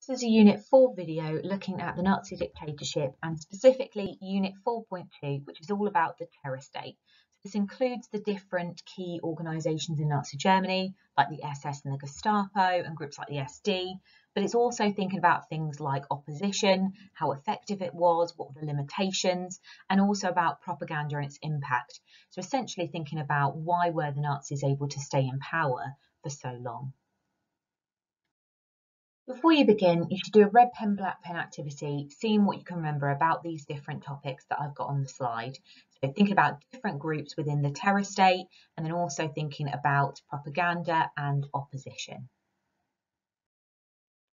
This is a Unit 4 video looking at the Nazi dictatorship and specifically Unit 4.2, which is all about the terror state. So this includes the different key organisations in Nazi Germany, like the SS and the Gestapo and groups like the SD, but it's also thinking about things like opposition, how effective it was, what were the limitations, and also about propaganda and its impact. So essentially thinking about why were the Nazis able to stay in power for so long. Before you begin, you should do a red pen, black pen activity, seeing what you can remember about these different topics that I've got on the slide. So think about different groups within the terror state, and then also thinking about propaganda and opposition.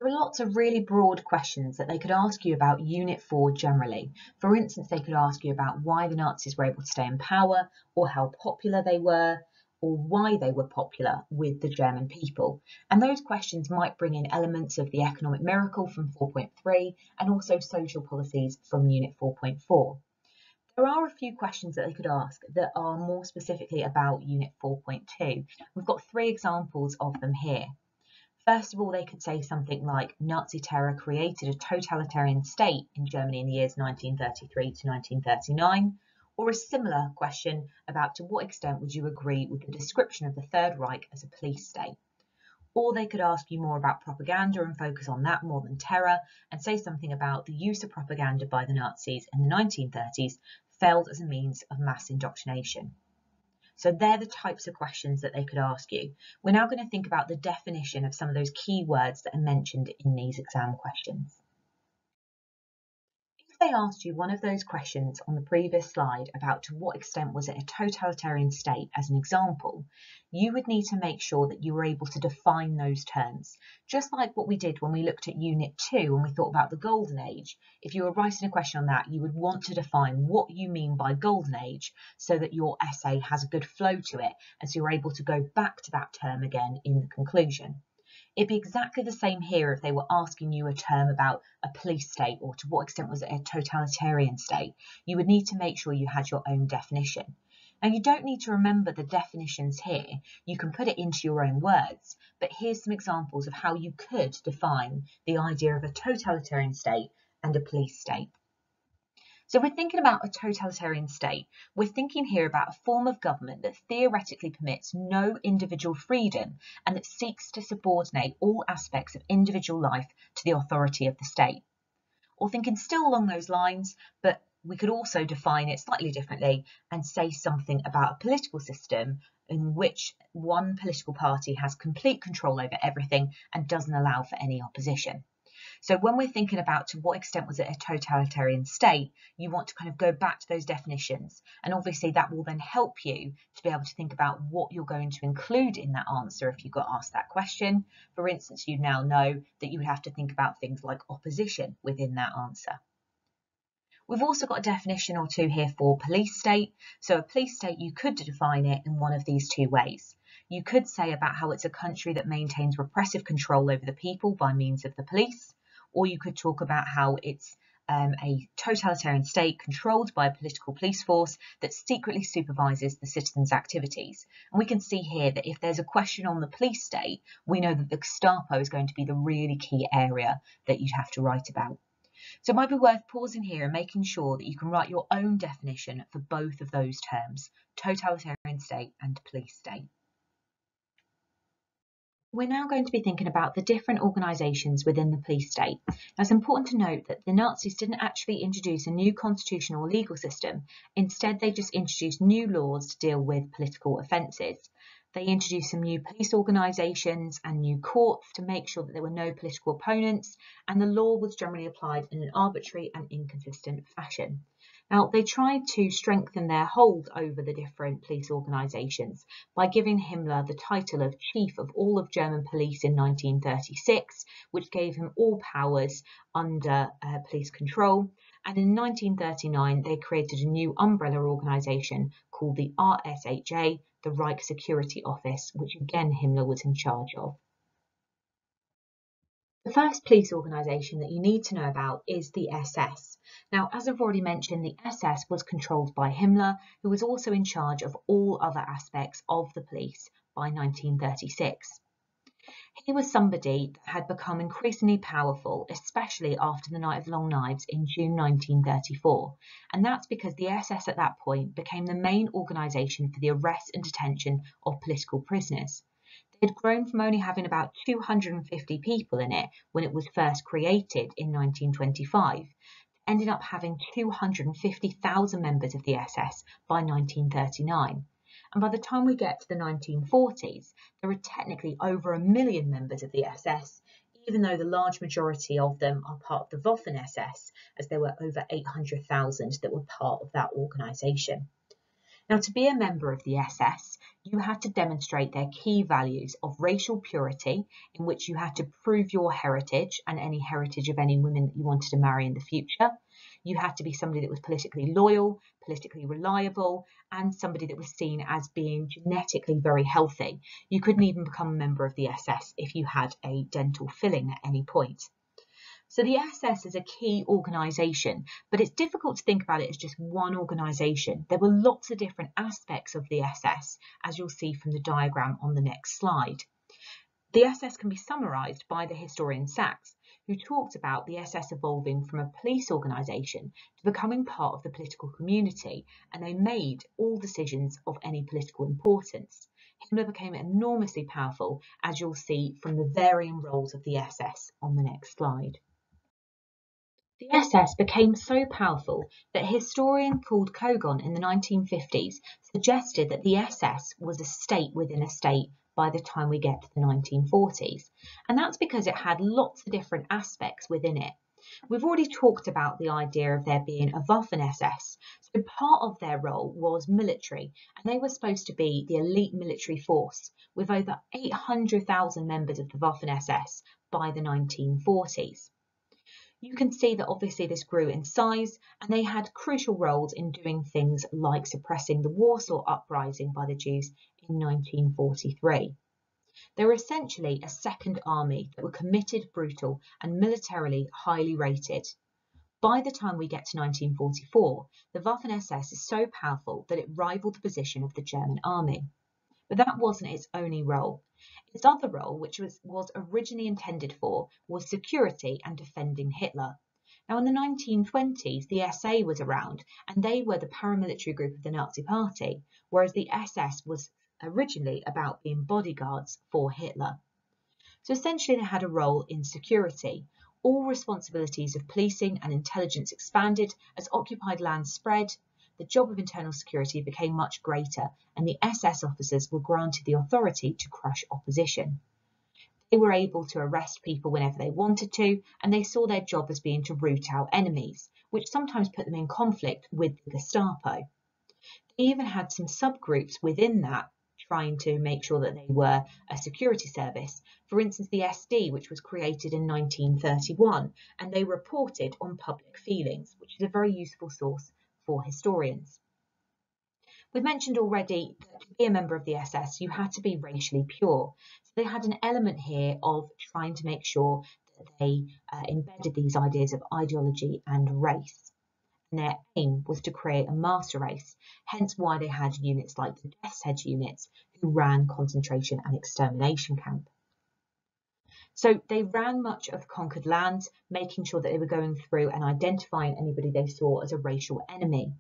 There are lots of really broad questions that they could ask you about Unit 4 generally. For instance, they could ask you about why the Nazis were able to stay in power, or how popular they were, or why they were popular with the German people. And those questions might bring in elements of the economic miracle from 4.3 and also social policies from Unit 4.4. There are a few questions that they could ask that are more specifically about Unit 4.2. We've got 3 examples of them here. First of all, they could say something like Nazi terror created a totalitarian state in Germany in the years 1933 to 1939. Or a similar question about to what extent would you agree with the description of the Third Reich as a police state? Or they could ask you more about propaganda and focus on that more than terror and say something about the use of propaganda by the Nazis in the 1930s failed as a means of mass indoctrination. So they're the types of questions that they could ask you. We're now going to think about the definition of some of those key words that are mentioned in these exam questions. If they asked you one of those questions on the previous slide about to what extent was it a totalitarian state as an example, you would need to make sure that you were able to define those terms. Just like what we did when we looked at Unit 2 when we thought about the Golden Age. If you were writing a question on that, you would want to define what you mean by Golden Age so that your essay has a good flow to it and so you're able to go back to that term again in the conclusion. It'd be exactly the same here if they were asking you a term about a police state or to what extent was it a totalitarian state. You would need to make sure you had your own definition. Now, you don't need to remember the definitions here. You can put it into your own words, but here's some examples of how you could define the idea of a totalitarian state and a police state. So we're thinking about a totalitarian state. We're thinking here about a form of government that theoretically permits no individual freedom and that seeks to subordinate all aspects of individual life to the authority of the state. Or thinking still along those lines, but we could also define it slightly differently and say something about a political system in which one political party has complete control over everything and doesn't allow for any opposition. So when we're thinking about to what extent was it a totalitarian state, you want to kind of go back to those definitions. And obviously that will then help you to be able to think about what you're going to include in that answer if you got asked that question. For instance, you now know that you would have to think about things like opposition within that answer. We've also got a definition or two here for police state. So a police state, you could define it in one of these 2 ways. You could say about how it's a country that maintains repressive control over the people by means of the police. Or you could talk about how it's a totalitarian state controlled by a political police force that secretly supervises the citizens' activities. And we can see here that if there's a question on the police state, we know that the Gestapo is going to be the really key area that you'd have to write about. So it might be worth pausing here and making sure that you can write your own definition for both of those terms, totalitarian state and police state. We're now going to be thinking about the different organisations within the police state. Now, it's important to note that the Nazis didn't actually introduce a new constitutional or legal system. Instead, they just introduced new laws to deal with political offences. They introduced some new police organisations and new courts to make sure that there were no political opponents, and the law was generally applied in an arbitrary and inconsistent fashion. Now, they tried to strengthen their hold over the different police organisations by giving Himmler the title of Chief of all of German police in 1936, which gave him all powers under police control. And in 1939, they created a new umbrella organisation called the RSHA, the Reich Security Office, which again Himmler was in charge of. The first police organisation that you need to know about is the SS. Now, as I've already mentioned, the SS was controlled by Himmler, who was also in charge of all other aspects of the police by 1936. He was somebody that had become increasingly powerful, especially after the Night of Long Knives in June 1934, and that's because the SS at that point became the main organisation for the arrest and detention of political prisoners. They had grown from only having about 250 people in it when it was first created in 1925, ended up having 250,000 members of the SS by 1939. And by the time we get to the 1940s, there are technically over 1 million members of the SS, even though the large majority of them are part of the Waffen-SS, as there were over 800,000 that were part of that organisation. Now, to be a member of the SS, you had to demonstrate their key values of racial purity, in which you had to prove your heritage and any heritage of any women that you wanted to marry in the future. You had to be somebody that was politically loyal, politically reliable, and somebody that was seen as being genetically very healthy. You couldn't even become a member of the SS if you had a dental filling at any point. So the SS is a key organisation, but it's difficult to think about it as just one organisation. There were lots of different aspects of the SS, as you'll see from the diagram on the next slide. The SS can be summarised by the historian Sachs, who talked about the SS evolving from a police organisation to becoming part of the political community, and they made all decisions of any political importance. Himmler became enormously powerful, as you'll see from the varying roles of the SS on the next slide. The SS became so powerful that a historian called Kogon in the 1950s suggested that the SS was a state within a state by the time we get to the 1940s. And that's because it had lots of different aspects within it. We've already talked about the idea of there being a Waffen-SS. So part of their role was military, and they were supposed to be the elite military force with over 800,000 members of the Waffen-SS by the 1940s. You can see that obviously this grew in size, and they had crucial roles in doing things like suppressing the Warsaw Uprising by the Jews in 1943. They were essentially a second army that were committed, brutal, and militarily highly rated. By the time we get to 1944, the Waffen-SS is so powerful that it rivaled the position of the German army. But that wasn't its only role. Its other role, which was originally intended for, was security and defending Hitler. Now, in the 1920s, the SA was around, and they were the paramilitary group of the Nazi Party, whereas the SS was originally about being bodyguards for Hitler. So essentially, they had a role in security. All responsibilities of policing and intelligence expanded as occupied land spread. The job of internal security became much greater, and the SS officers were granted the authority to crush opposition. They were able to arrest people whenever they wanted to, and they saw their job as being to root out enemies, which sometimes put them in conflict with the Gestapo. They even had some subgroups within that, trying to make sure that they were a security service. For instance, the SD, which was created in 1931, and they reported on public feelings, which is a very useful source for historians. We've mentioned already that to be a member of the SS, you had to be racially pure. So they had an element here of trying to make sure that they embedded these ideas of ideology and race. And their aim was to create a master race, hence why they had units like the Death's Head units who ran concentration and extermination camp. So they ran much of conquered lands, making sure that they were going through and identifying anybody they saw as a racial enemy.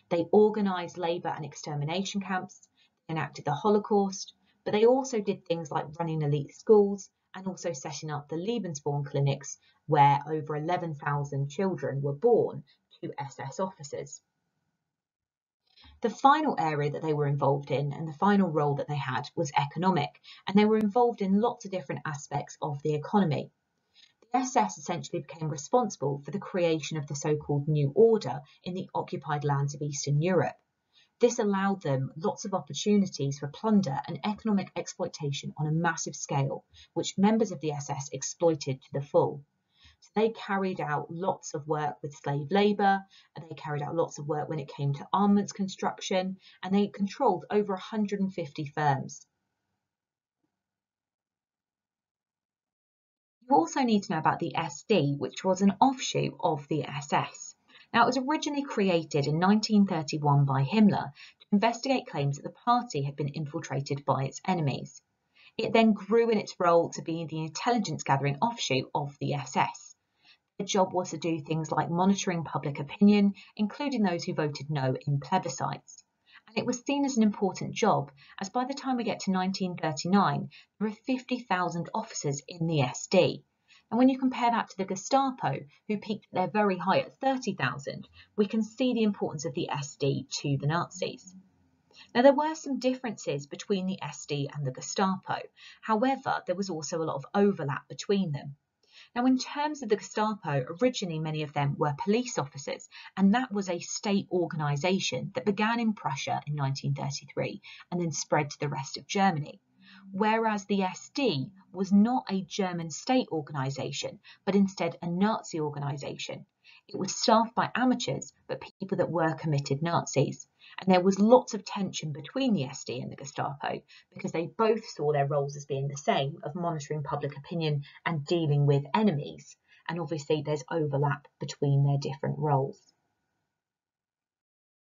They organised labour and extermination camps, they enacted the Holocaust, but they also did things like running elite schools and also setting up the Lebensborn clinics, where over 11,000 children were born to SS officers. The final area that they were involved in and the final role that they had was economic, and they were involved in lots of different aspects of the economy. The SS essentially became responsible for the creation of the so-called New Order in the occupied lands of Eastern Europe. This allowed them lots of opportunities for plunder and economic exploitation on a massive scale, which members of the SS exploited to the full. So they carried out lots of work with slave labour, and they carried out lots of work when it came to armaments construction, and they controlled over 150 firms. You also need to know about the SD, which was an offshoot of the SS. Now, it was originally created in 1931 by Himmler to investigate claims that the party had been infiltrated by its enemies. It then grew in its role to be the intelligence gathering offshoot of the SS. Their job was to do things like monitoring public opinion, including those who voted no in plebiscites. And it was seen as an important job, as by the time we get to 1939, there are 50,000 officers in the SD. And when you compare that to the Gestapo, who peaked at their very high at 30,000, we can see the importance of the SD to the Nazis. Now, there were some differences between the SD and the Gestapo. However, there was also a lot of overlap between them. Now, in terms of the Gestapo, originally many of them were police officers, and that was a state organisation that began in Prussia in 1933 and then spread to the rest of Germany. Whereas the SD was not a German state organisation, but instead a Nazi organisation. It was staffed by amateurs, but people that were committed Nazis. And there was lots of tension between the SD and the Gestapo because they both saw their roles as being the same, of monitoring public opinion and dealing with enemies. And obviously there's overlap between their different roles.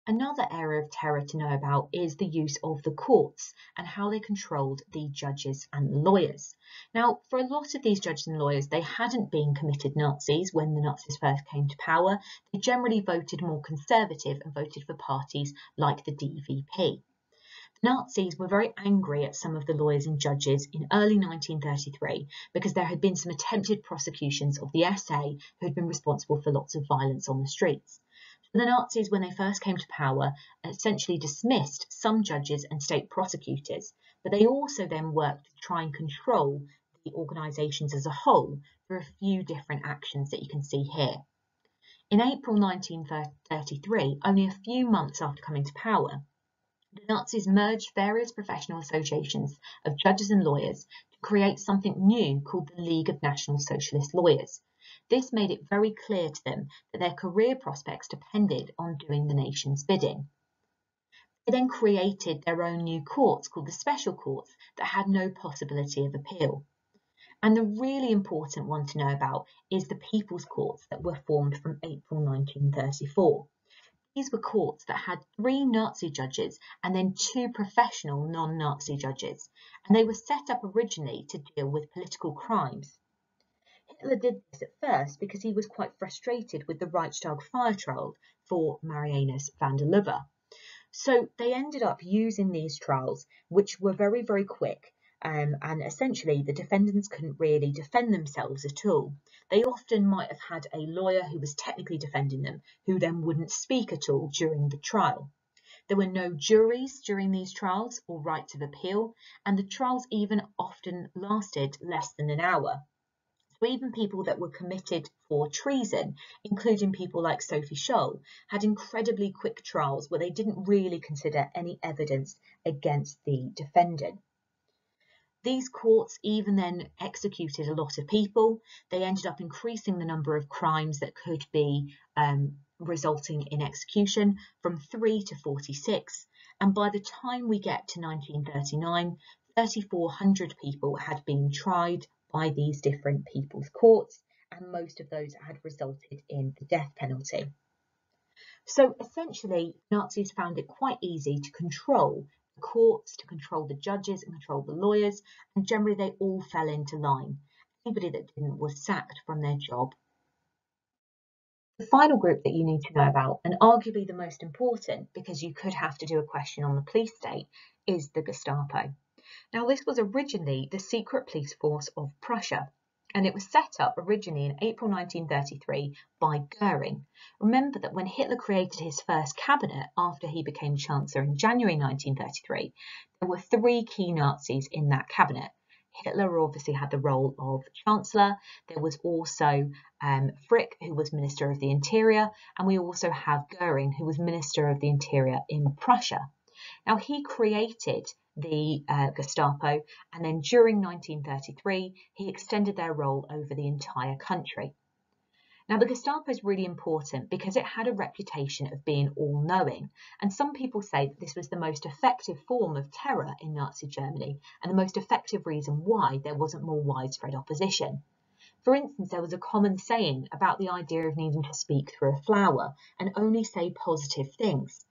Another area of terror to know about is the use of the courts and how they controlled the judges and the lawyers. Now, for a lot of these judges and lawyers, they hadn't been committed Nazis when the Nazis first came to power. They generally voted more conservative and voted for parties like the DVP. The Nazis were very angry at some of the lawyers and judges in early 1933 because there had been some attempted prosecutions of the SA who had been responsible for lots of violence on the streets. The Nazis, when they first came to power, essentially dismissed some judges and state prosecutors, but they also then worked to try and control the organisations as a whole through a few different actions that you can see here. In April 1933, only a few months after coming to power, the Nazis merged various professional associations of judges and lawyers to create something new called the League of National Socialist Lawyers. This made it very clear to them that their career prospects depended on doing the nation's bidding. They then created their own new courts called the Special Courts that had no possibility of appeal. And the really important one to know about is the People's Courts that were formed from April 1934. These were courts that had 3 Nazi judges and then 2 professional non-Nazi judges, and they were set up originally to deal with political crimes. Hitler did this at first because he was quite frustrated with the Reichstag fire trial for Marianus van der Lubbe. So they ended up using these trials, which were very, very quick, and essentially the defendants couldn't really defend themselves at all. They often might have had a lawyer who was technically defending them, who then wouldn't speak at all during the trial. There were no juries during these trials or rights of appeal, and the trials even often lasted less than an hour. So even people that were committed for treason, including people like Sophie Scholl, had incredibly quick trials where they didn't really consider any evidence against the defendant. These courts even then executed a lot of people. They ended up increasing the number of crimes that could be resulting in execution from 3 to 46. And by the time we get to 1939, 3,400 people had been tried by these different people's courts, and most of those had resulted in the death penalty. So essentially, Nazis found it quite easy to control the courts, to control the judges and control the lawyers, and generally they all fell into line. Anybody that didn't was sacked from their job. The final group that you need to know about, and arguably the most important because you could have to do a question on the police state, is the Gestapo. Now, this was originally the secret police force of Prussia, and it was set up originally in April 1933 by Goering. Remember that when Hitler created his first cabinet after he became Chancellor in January 1933, there were 3 key Nazis in that cabinet. Hitler obviously had the role of Chancellor. There was also Frick, who was Minister of the Interior, and we also have Goering, who was Minister of the Interior in Prussia. Now, he created the Gestapo, and then during 1933, he extended their role over the entire country. Now, the Gestapo is really important because it had a reputation of being all-knowing, and some people say that this was the most effective form of terror in Nazi Germany and the most effective reason why there wasn't more widespread opposition. For instance, there was a common saying about the idea of needing to speak through a flower and only say positive things.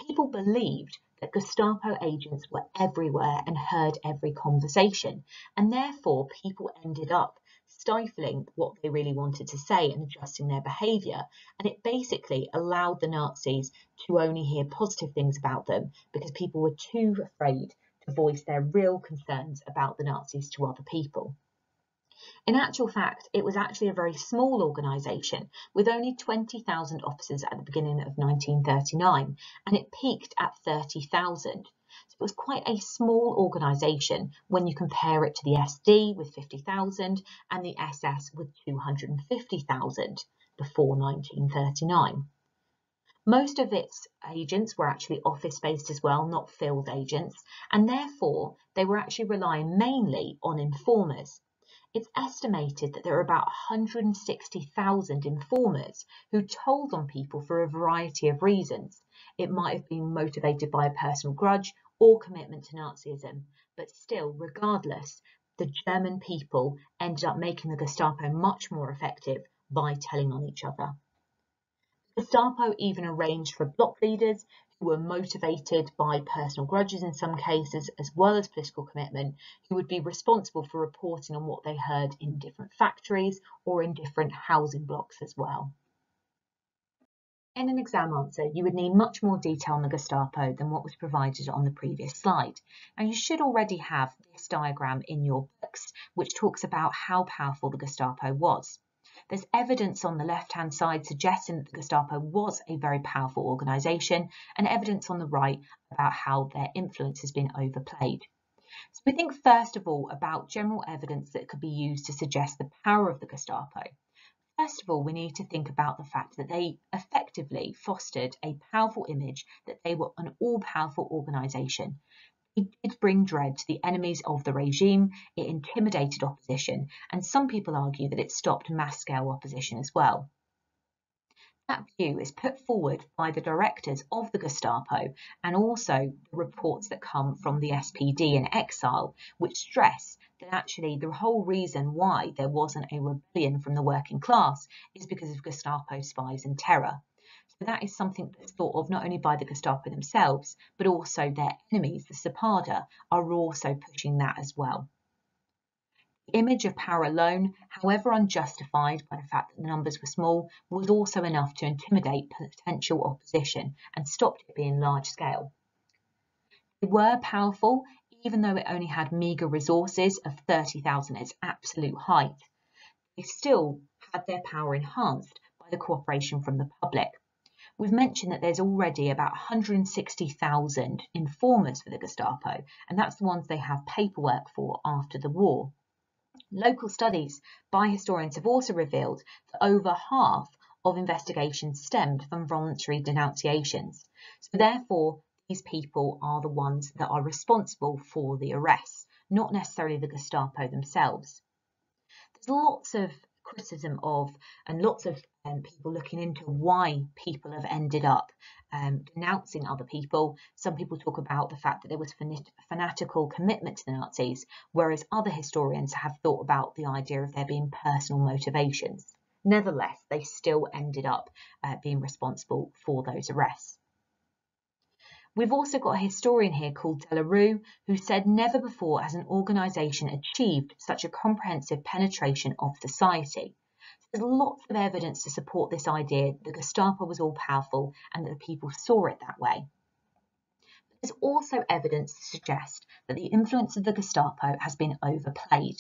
People believed that Gestapo agents were everywhere and heard every conversation, and therefore people ended up stifling what they really wanted to say and adjusting their behaviour, and it basically allowed the Nazis to only hear positive things about them because people were too afraid to voice their real concerns about the Nazis to other people. In actual fact, it was actually a very small organisation with only 20,000 officers at the beginning of 1939, and it peaked at 30,000. So it was quite a small organisation when you compare it to the SD with 50,000 and the SS with 250,000 before 1939. Most of its agents were actually office-based as well, not field agents, and therefore they were actually relying mainly on informers. It's estimated that there are about 160,000 informers who told on people for a variety of reasons. It might have been motivated by a personal grudge or commitment to Nazism, but still, regardless, the German people ended up making the Gestapo much more effective by telling on each other. Gestapo even arranged for block leaders who were motivated by personal grudges in some cases, as well as political commitment, who would be responsible for reporting on what they heard in different factories or in different housing blocks as well. In an exam answer, you would need much more detail on the Gestapo than what was provided on the previous slide. And you should already have this diagram in your books, which talks about how powerful the Gestapo was. There's evidence on the left-hand side suggesting that the Gestapo was a very powerful organisation, and evidence on the right about how their influence has been overplayed. So we think first of all about general evidence that could be used to suggest the power of the Gestapo. First of all, we need to think about the fact that they effectively fostered a powerful image that they were an all-powerful organisation. It did bring dread to the enemies of the regime, it intimidated opposition, and some people argue that it stopped mass-scale opposition as well. That view is put forward by the directors of the Gestapo and also the reports that come from the SPD in exile, which stress that actually the whole reason why there wasn't a rebellion from the working class is because of Gestapo spies and terror. So that is something that's thought of not only by the Gestapo themselves, but also their enemies, the Sepada, are also pushing that as well. The image of power alone, however unjustified by the fact that the numbers were small, was also enough to intimidate potential opposition and stopped it being large scale. They were powerful, even though it only had meagre resources of 30,000 at its absolute height. They still had their power enhanced by the cooperation from the public. We've mentioned that there's already about 160,000 informers for the Gestapo, and that's the ones they have paperwork for after the war. Local studies by historians have also revealed that over half of investigations stemmed from voluntary denunciations. So therefore, these people are the ones that are responsible for the arrests, not necessarily the Gestapo themselves. There's lots of criticism of and lots of people looking into why people have ended up denouncing other people. Some people talk about the fact that there was fanatical commitment to the Nazis, whereas other historians have thought about the idea of there being personal motivations. Nevertheless, they still ended up being responsible for those arrests. We've also got a historian here called Delarue, who said never before has an organisation achieved such a comprehensive penetration of society. There's lots of evidence to support this idea that the Gestapo was all-powerful and that the people saw it that way. But there's also evidence to suggest that the influence of the Gestapo has been overplayed.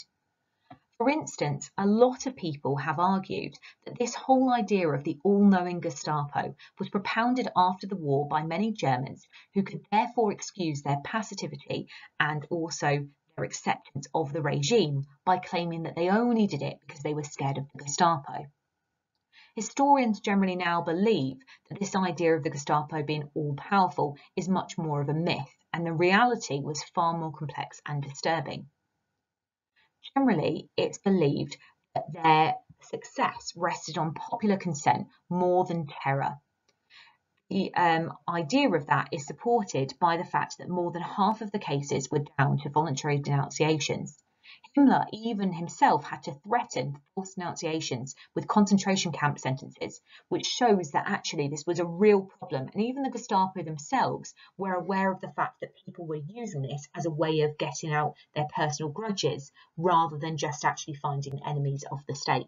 For instance, a lot of people have argued that this whole idea of the all-knowing Gestapo was propounded after the war by many Germans who could therefore excuse their passivity and also their acceptance of the regime by claiming that they only did it because they were scared of the Gestapo. Historians generally now believe that this idea of the Gestapo being all-powerful is much more of a myth, and the reality was far more complex and disturbing. Generally, it's believed that their success rested on popular consent more than terror. The idea of that is supported by the fact that more than half of the cases were down to voluntary denunciations. Himmler even himself had to threaten false denunciations with concentration camp sentences, which shows that actually this was a real problem, and even the Gestapo themselves were aware of the fact that people were using this as a way of getting out their personal grudges rather than just actually finding enemies of the state.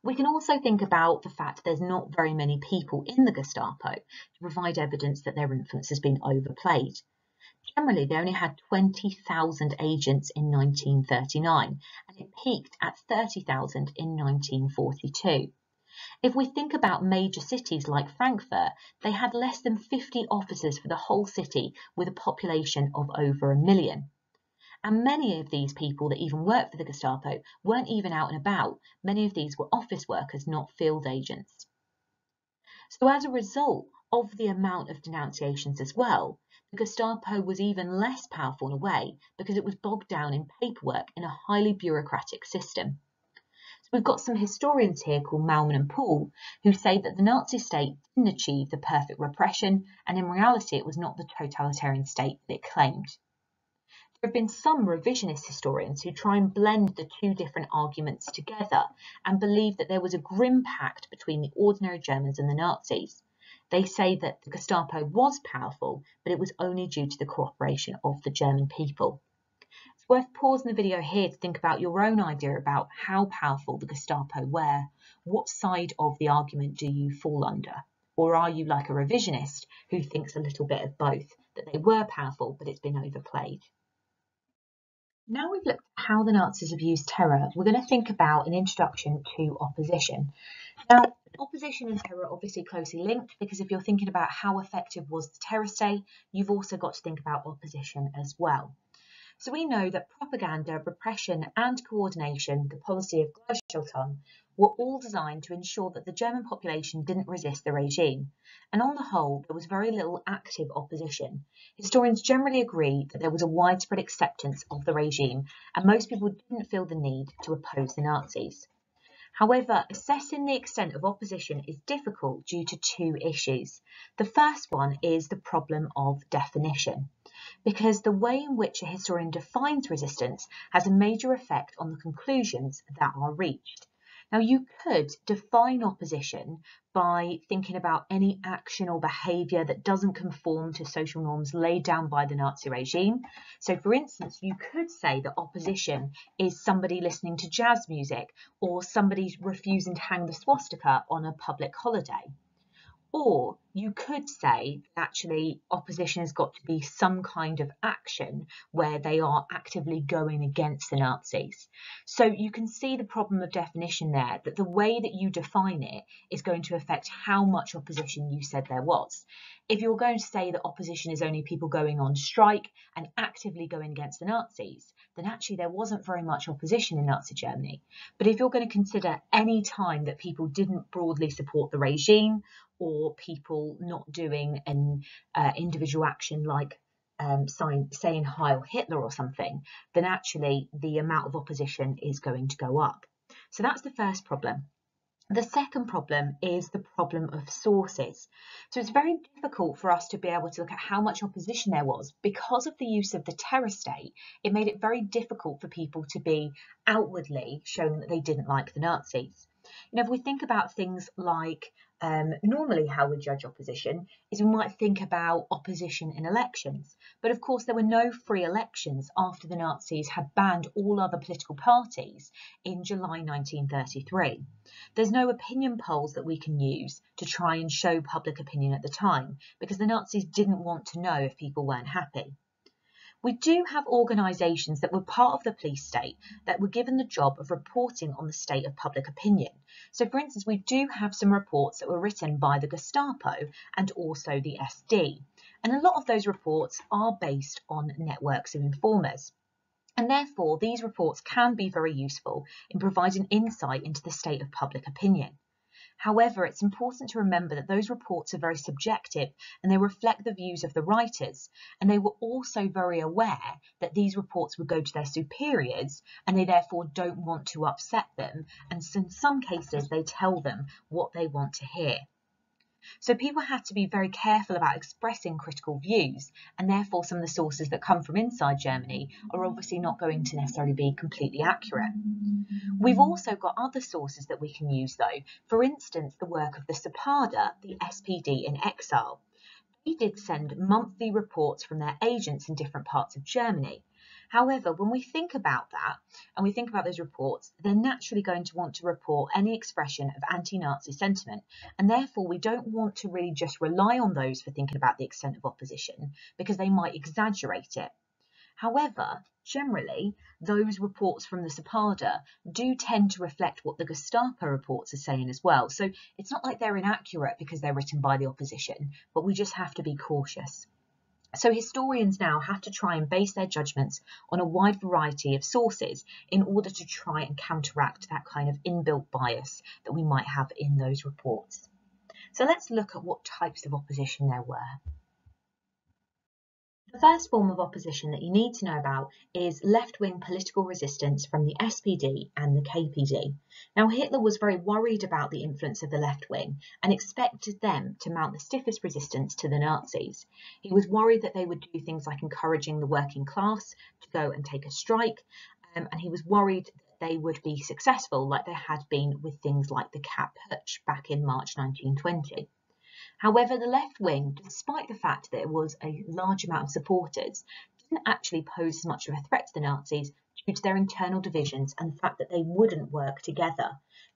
We can also think about the fact that there's not very many people in the Gestapo to provide evidence that their influence has been overplayed. Generally, they only had 20,000 agents in 1939, and it peaked at 30,000 in 1942. If we think about major cities like Frankfurt, they had less than 50 officers for the whole city with a population of over 1 million. And many of these people that even worked for the Gestapo weren't even out and about. Many of these were office workers, not field agents. So as a result of the amount of denunciations as well, the Gestapo was even less powerful in a way because it was bogged down in paperwork in a highly bureaucratic system. So we've got some historians here called Malman and Poole who say that the Nazi state didn't achieve the perfect repression, and in reality it was not the totalitarian state that it claimed. There have been some revisionist historians who try and blend the two different arguments together and believe that there was a grim pact between the ordinary Germans and the Nazis. They say that the Gestapo was powerful, but it was only due to the cooperation of the German people. It's worth pausing the video here to think about your own idea about how powerful the Gestapo were. What side of the argument do you fall under? Or are you like a revisionist who thinks a little bit of both, that they were powerful, but it's been overplayed? Now we've looked at how the Nazis have used terror, we're going to think about an introduction to opposition. Now, opposition and terror are obviously closely linked because if you're thinking about how effective was the terror state, you've also got to think about opposition as well. So we know that propaganda, repression and coordination, the policy of Gleichschaltung, were all designed to ensure that the German population didn't resist the regime. And on the whole, there was very little active opposition. Historians generally agree that there was a widespread acceptance of the regime, and most people didn't feel the need to oppose the Nazis. However, assessing the extent of opposition is difficult due to two issues. The first one is the problem of definition, because the way in which a historian defines resistance has a major effect on the conclusions that are reached. Now, you could define opposition by thinking about any action or behaviour that doesn't conform to social norms laid down by the Nazi regime. So, for instance, you could say that opposition is somebody listening to jazz music or somebody refusing to hang the swastika on a public holiday. Or you could say actually opposition has got to be some kind of action where they are actively going against the Nazis. So you can see the problem of definition there, that the way that you define it is going to affect how much opposition you said there was. If you're going to say that opposition is only people going on strike and actively going against the Nazis, then actually there wasn't very much opposition in Nazi Germany. But if you're going to consider any time that people didn't broadly support the regime, or people not doing an individual action like saying Heil Hitler or something, then actually the amount of opposition is going to go up. So that's the first problem. The second problem is the problem of sources. So it's very difficult for us to be able to look at how much opposition there was. Because of the use of the terror state, it made it very difficult for people to be outwardly showing that they didn't like the Nazis. You know, if we think about things like normally how we judge opposition is we might think about opposition in elections. But of course, there were no free elections after the Nazis had banned all other political parties in July 1933. There's no opinion polls that we can use to try and show public opinion at the time because the Nazis didn't want to know if people weren't happy. We do have organisations that were part of the police state that were given the job of reporting on the state of public opinion. So, for instance, we do have some reports that were written by the Gestapo and also the SD. And a lot of those reports are based on networks of informers. And therefore, these reports can be very useful in providing insight into the state of public opinion. However, it's important to remember that those reports are very subjective and they reflect the views of the writers, and they were also very aware that these reports would go to their superiors and they therefore don't want to upset them, and in some cases they tell them what they want to hear. So people had to be very careful about expressing critical views, and therefore some of the sources that come from inside Germany are obviously not going to necessarily be completely accurate. We've also got other sources that we can use though. For instance, the work of the Sapada, the SPD in exile. They did send monthly reports from their agents in different parts of Germany. However, when we think about that and we think about those reports, they're naturally going to want to report any expression of anti-Nazi sentiment, and therefore we don't want to really just rely on those for thinking about the extent of opposition because they might exaggerate it. However, generally, those reports from the Sapada do tend to reflect what the Gestapo reports are saying as well. So it's not like they're inaccurate because they're written by the opposition, but we just have to be cautious. So historians now have to try and base their judgments on a wide variety of sources in order to try and counteract that kind of inbuilt bias that we might have in those reports. So let's look at what types of opposition there were. The first form of opposition that you need to know about is left-wing political resistance from the SPD and the KPD. Now, Hitler was very worried about the influence of the left wing and expected them to mount the stiffest resistance to the Nazis. He was worried that they would do things like encouraging the working class to go and take a strike, and he was worried that they would be successful like they had been with things like the Kapp Putsch back in March 1920. However, the left wing, despite the fact that it was a large amount of supporters, didn't actually pose as much of a threat to the Nazis due to their internal divisions and the fact that they wouldn't work together.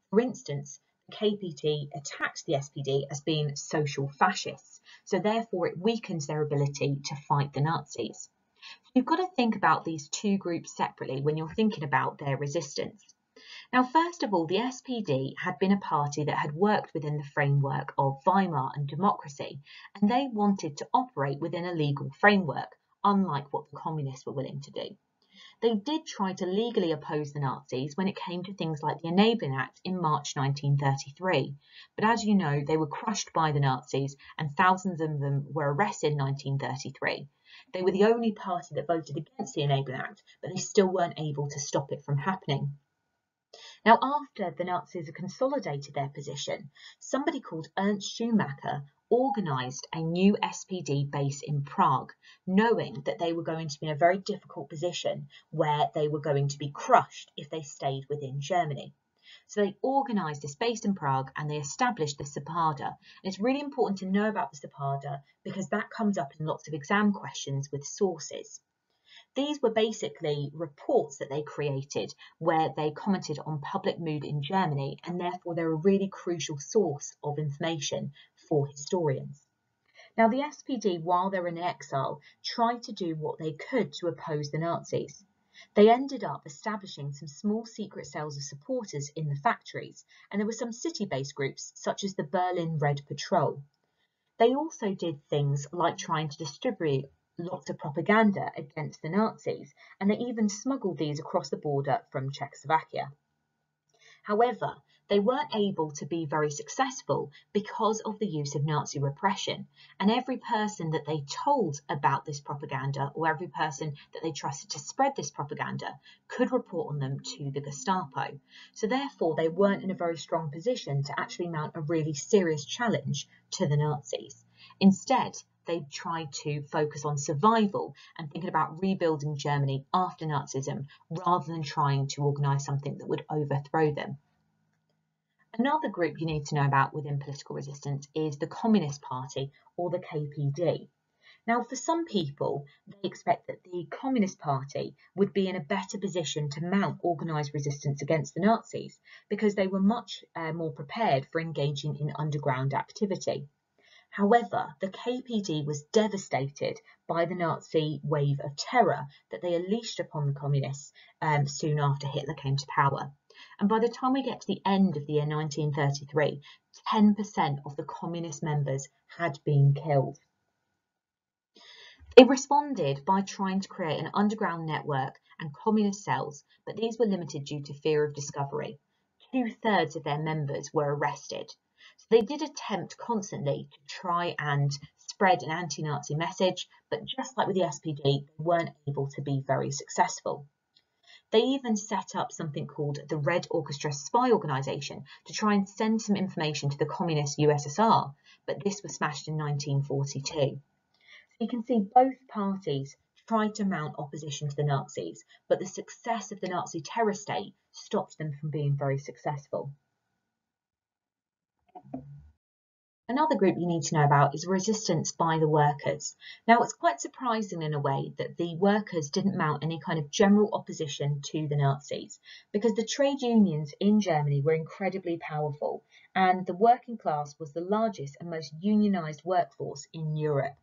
For instance, the KPD attacked the SPD as being social fascists, so therefore it weakens their ability to fight the Nazis. You've got to think about these two groups separately when you're thinking about their resistance. Now, first of all, the SPD had been a party that had worked within the framework of Weimar and democracy, and they wanted to operate within a legal framework, unlike what the communists were willing to do. They did try to legally oppose the Nazis when it came to things like the Enabling Act in March 1933, but as you know, they were crushed by the Nazis and thousands of them were arrested in 1933. They were the only party that voted against the Enabling Act, but they still weren't able to stop it from happening. Now, after the Nazis had consolidated their position, somebody called Ernst Schumacher organised a new SPD base in Prague, knowing that they were going to be in a very difficult position where they were going to be crushed if they stayed within Germany. So they organised this base in Prague and they established the Sapada. And it's really important to know about the Sapada because that comes up in lots of exam questions with sources. These were basically reports that they created where they commented on public mood in Germany, and therefore they're a really crucial source of information for historians. Now, the SPD, while they were in exile, tried to do what they could to oppose the Nazis. They ended up establishing some small secret cells of supporters in the factories, and there were some city-based groups such as the Berlin Red Patrol. They also did things like trying to distribute lots of propaganda against the Nazis, and they even smuggled these across the border from Czechoslovakia. However, they weren't able to be very successful because of the use of Nazi repression, and every person that they told about this propaganda or every person that they trusted to spread this propaganda could report on them to the Gestapo. So therefore they weren't in a very strong position to actually mount a really serious challenge to the Nazis. Instead, they tried to focus on survival and thinking about rebuilding Germany after Nazism rather than trying to organise something that would overthrow them. Another group you need to know about within political resistance is the Communist Party, or the KPD. Now, for some people, they expect that the Communist Party would be in a better position to mount organised resistance against the Nazis because they were much more prepared for engaging in underground activity. However, the KPD was devastated by the Nazi wave of terror that they unleashed upon the communists soon after Hitler came to power. And by the time we get to the end of the year 1933, 10% of the communist members had been killed. They responded by trying to create an underground network and communist cells, but these were limited due to fear of discovery. 2/3 of their members were arrested. So they did attempt constantly to try and spread an anti-Nazi message, but just like with the SPD, they weren't able to be very successful. They even set up something called the Red Orchestra Spy Organisation to try and send some information to the communist USSR, but this was smashed in 1942. You can see both parties tried to mount opposition to the Nazis, but the success of the Nazi terror state stopped them from being very successful. Another group you need to know about is resistance by the workers. Now, it's quite surprising in a way that the workers didn't mount any kind of general opposition to the Nazis, because the trade unions in Germany were incredibly powerful, and the working class was the largest and most unionised workforce in Europe.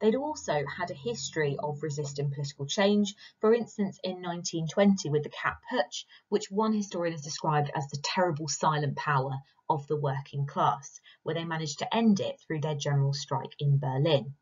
They'd also had a history of resisting political change, for instance in 1920 with the Kapp Putsch, which one historian has described as the terrible silent power of the working class, where they managed to end it through their general strike in Berlin.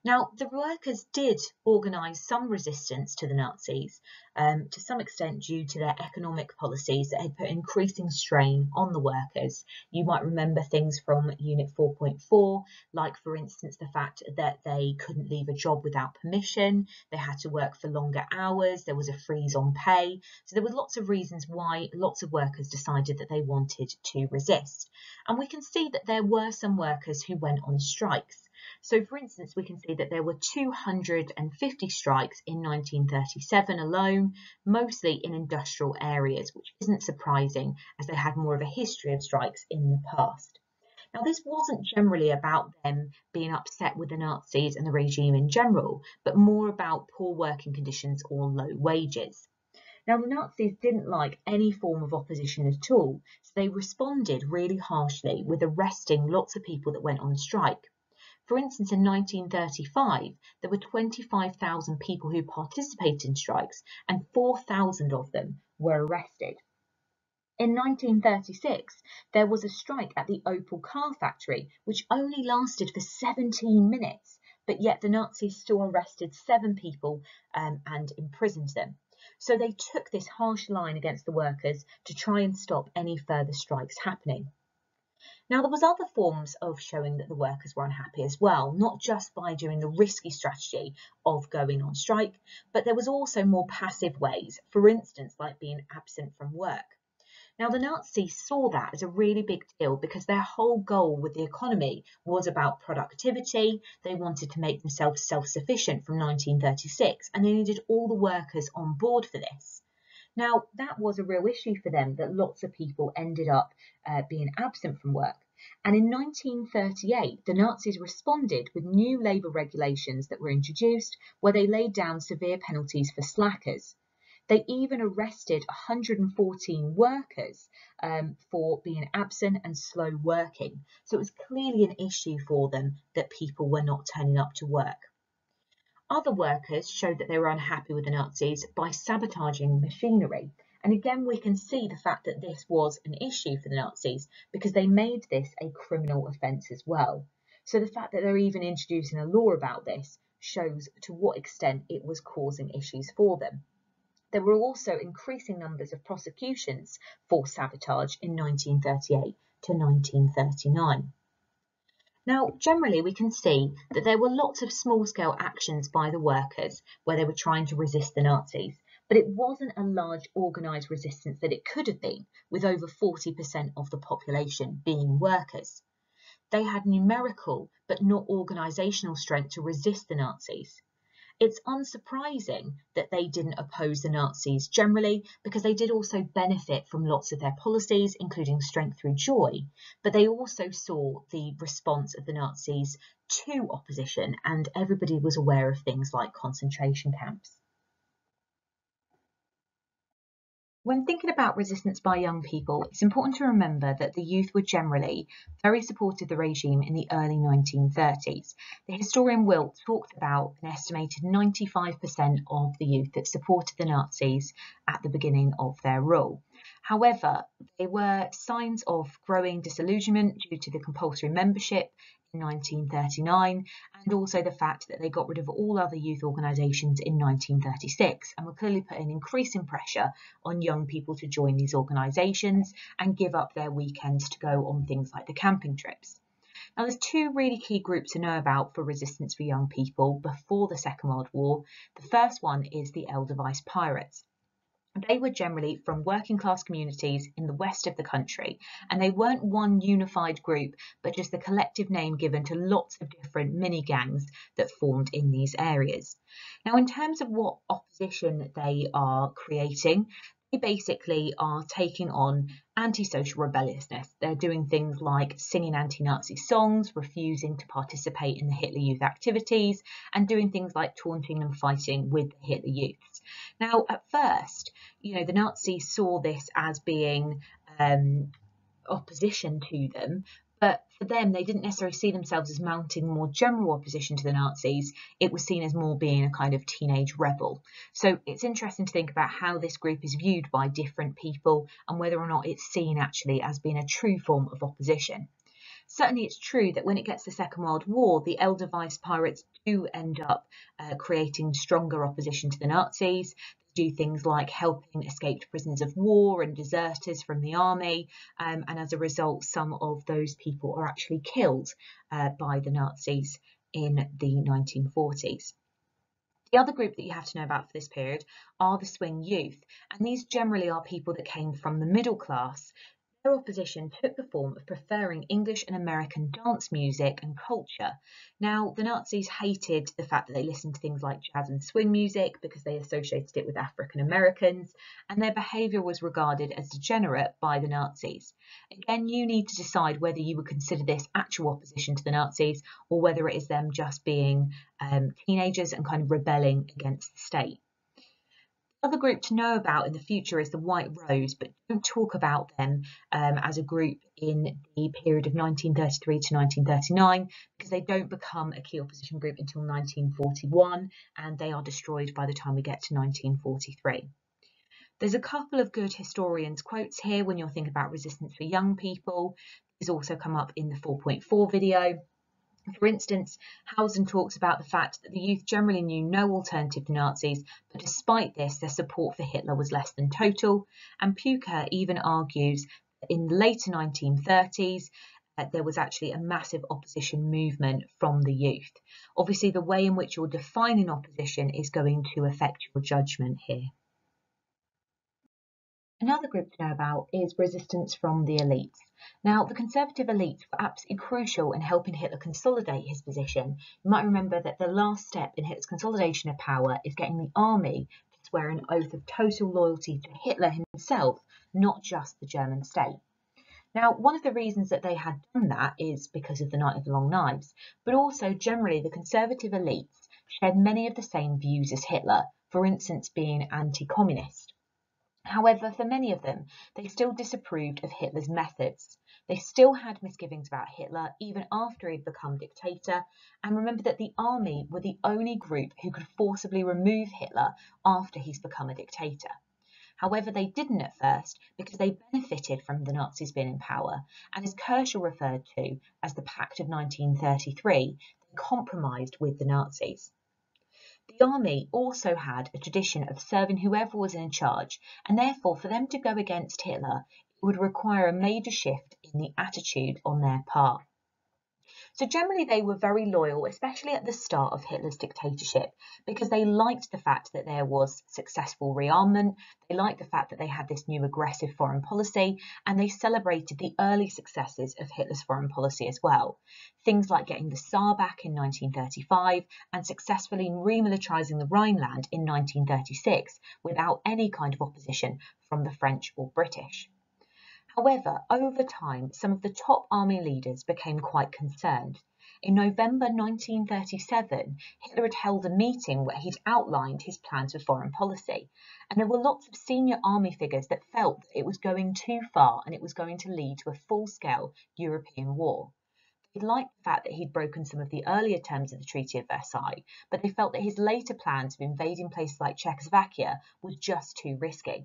Now, the workers did organise some resistance to the Nazis, to some extent due to their economic policies that had put increasing strain on the workers. You might remember things from Unit 4.4, like, for instance, the fact that they couldn't leave a job without permission, they had to work for longer hours, there was a freeze on pay. So there were lots of reasons why lots of workers decided that they wanted to resist. And we can see that there were some workers who went on strikes. So, for instance, we can see that there were 250 strikes in 1937 alone, mostly in industrial areas, which isn't surprising as they had more of a history of strikes in the past. Now, this wasn't generally about them being upset with the Nazis and the regime in general, but more about poor working conditions or low wages. Now, the Nazis didn't like any form of opposition at all, so they responded really harshly with arresting lots of people that went on strike. For instance, in 1935, there were 25,000 people who participated in strikes and 4,000 of them were arrested. In 1936, there was a strike at the Opel car factory, which only lasted for 17 minutes, but yet the Nazis still arrested 7 people and imprisoned them. So they took this harsh line against the workers to try and stop any further strikes happening. Now, there was other forms of showing that the workers were unhappy as well, not just by doing the risky strategy of going on strike, but there was also more passive ways, for instance, like being absent from work. Now, the Nazis saw that as a really big deal because their whole goal with the economy was about productivity. They wanted to make themselves self-sufficient from 1936, and they needed all the workers on board for this. Now, that was a real issue for them, that lots of people ended up being absent from work. And in 1938, the Nazis responded with new labour regulations that were introduced, where they laid down severe penalties for slackers. They even arrested 114 workers for being absent and slow working. So it was clearly an issue for them that people were not turning up to work. Other workers showed that they were unhappy with the Nazis by sabotaging machinery. And again, we can see the fact that this was an issue for the Nazis because they made this a criminal offence as well. So the fact that they're even introducing a law about this shows to what extent it was causing issues for them. There were also increasing numbers of prosecutions for sabotage in 1938 to 1939. Now, generally, we can see that there were lots of small-scale actions by the workers where they were trying to resist the Nazis, but it wasn't a large organised resistance that it could have been, with over 40% of the population being workers. They had numerical but not organisational strength to resist the Nazis. It's unsurprising that they didn't oppose the Nazis generally, because they did also benefit from lots of their policies, including strength through joy, but they also saw the response of the Nazis to opposition, and everybody was aware of things like concentration camps. When thinking about resistance by young people, it's important to remember that the youth were generally very supportive of the regime in the early 1930s. The historian Wilt talked about an estimated 95% of the youth that supported the Nazis at the beginning of their rule. However, there were signs of growing disillusionment due to the compulsory membership in 1939, and also the fact that they got rid of all other youth organisations in 1936 and were clearly putting increasing pressure on young people to join these organisations and give up their weekends to go on things like the camping trips. Now, there's 2 really key groups to know about for resistance for young people before the Second World War. The first one is the Edelweiss Pirates. They were generally from working class communities in the west of the country, and they weren't one unified group, but just the collective name given to lots of different mini gangs that formed in these areas. Now, in terms of what opposition they are creating, they basically are taking on antisocial rebelliousness. They're doing things like singing anti-Nazi songs, refusing to participate in the Hitler Youth activities, and doing things like taunting and fighting with the Hitler Youths. Now, at first, the Nazis saw this as being opposition to them, but for them, they didn't necessarily see themselves as mounting more general opposition to the Nazis. It was seen as more being a kind of teenage rebel. So it's interesting to think about how this group is viewed by different people and whether or not it's seen actually as being a true form of opposition. Certainly it's true that when it gets to the Second World War, the Edelweiss pirates do end up creating stronger opposition to the Nazis. They do things like helping escaped prisoners of war and deserters from the army, and as a result, some of those people are actually killed by the Nazis in the 1940s. The other group that you have to know about for this period are the swing youth, and these generally are people that came from the middle class. Their opposition took the form of preferring English and American dance music and culture. Now, the Nazis hated the fact that they listened to things like jazz and swing music because they associated it with African Americans, and their behaviour was regarded as degenerate by the Nazis. Again, you need to decide whether you would consider this actual opposition to the Nazis or whether it is them just being teenagers and kind of rebelling against the state. Another group to know about in the future is the White Rose, but don't talk about them as a group in the period of 1933 to 1939 because they don't become a key opposition group until 1941 and they are destroyed by the time we get to 1943. There's a couple of good historians' quotes here when you're thinking about resistance for young people. These also come up in the 4.4 video. For instance, Hausen talks about the fact that the youth generally knew no alternative to Nazis, but despite this, their support for Hitler was less than total. And Puker even argues that in the later 1930s, there was actually a massive opposition movement from the youth. Obviously, the way in which you're defining opposition is going to affect your judgment here. Another group to know about is resistance from the elites. Now, the conservative elites were absolutely crucial in helping Hitler consolidate his position. You might remember that the last step in Hitler's consolidation of power is getting the army to swear an oath of total loyalty to Hitler himself, not just the German state. Now, one of the reasons that they had done that is because of the Night of the Long Knives, but also generally the conservative elites shared many of the same views as Hitler, for instance being anti-communist. However, for many of them, they still disapproved of Hitler's methods. They still had misgivings about Hitler even after he'd become dictator, and remember that the army were the only group who could forcibly remove Hitler after he's become a dictator. However, they didn't at first because they benefited from the Nazis being in power, and as Kerschel referred to as the Pact of 1933, they compromised with the Nazis. The army also had a tradition of serving whoever was in charge, and therefore for them to go against Hitler, it would require a major shift in the attitude on their part. So generally they were very loyal, especially at the start of Hitler's dictatorship, because they liked the fact that there was successful rearmament, they liked the fact that they had this new aggressive foreign policy, and they celebrated the early successes of Hitler's foreign policy as well. Things like getting the Saar back in 1935 and successfully remilitarizing the Rhineland in 1936 without any kind of opposition from the French or British. However, over time, some of the top army leaders became quite concerned. In November 1937, Hitler had held a meeting where he'd outlined his plans for foreign policy, and there were lots of senior army figures that felt that it was going too far and it was going to lead to a full-scale European war. They liked the fact that he'd broken some of the earlier terms of the Treaty of Versailles, but they felt that his later plans of invading places like Czechoslovakia was just too risky.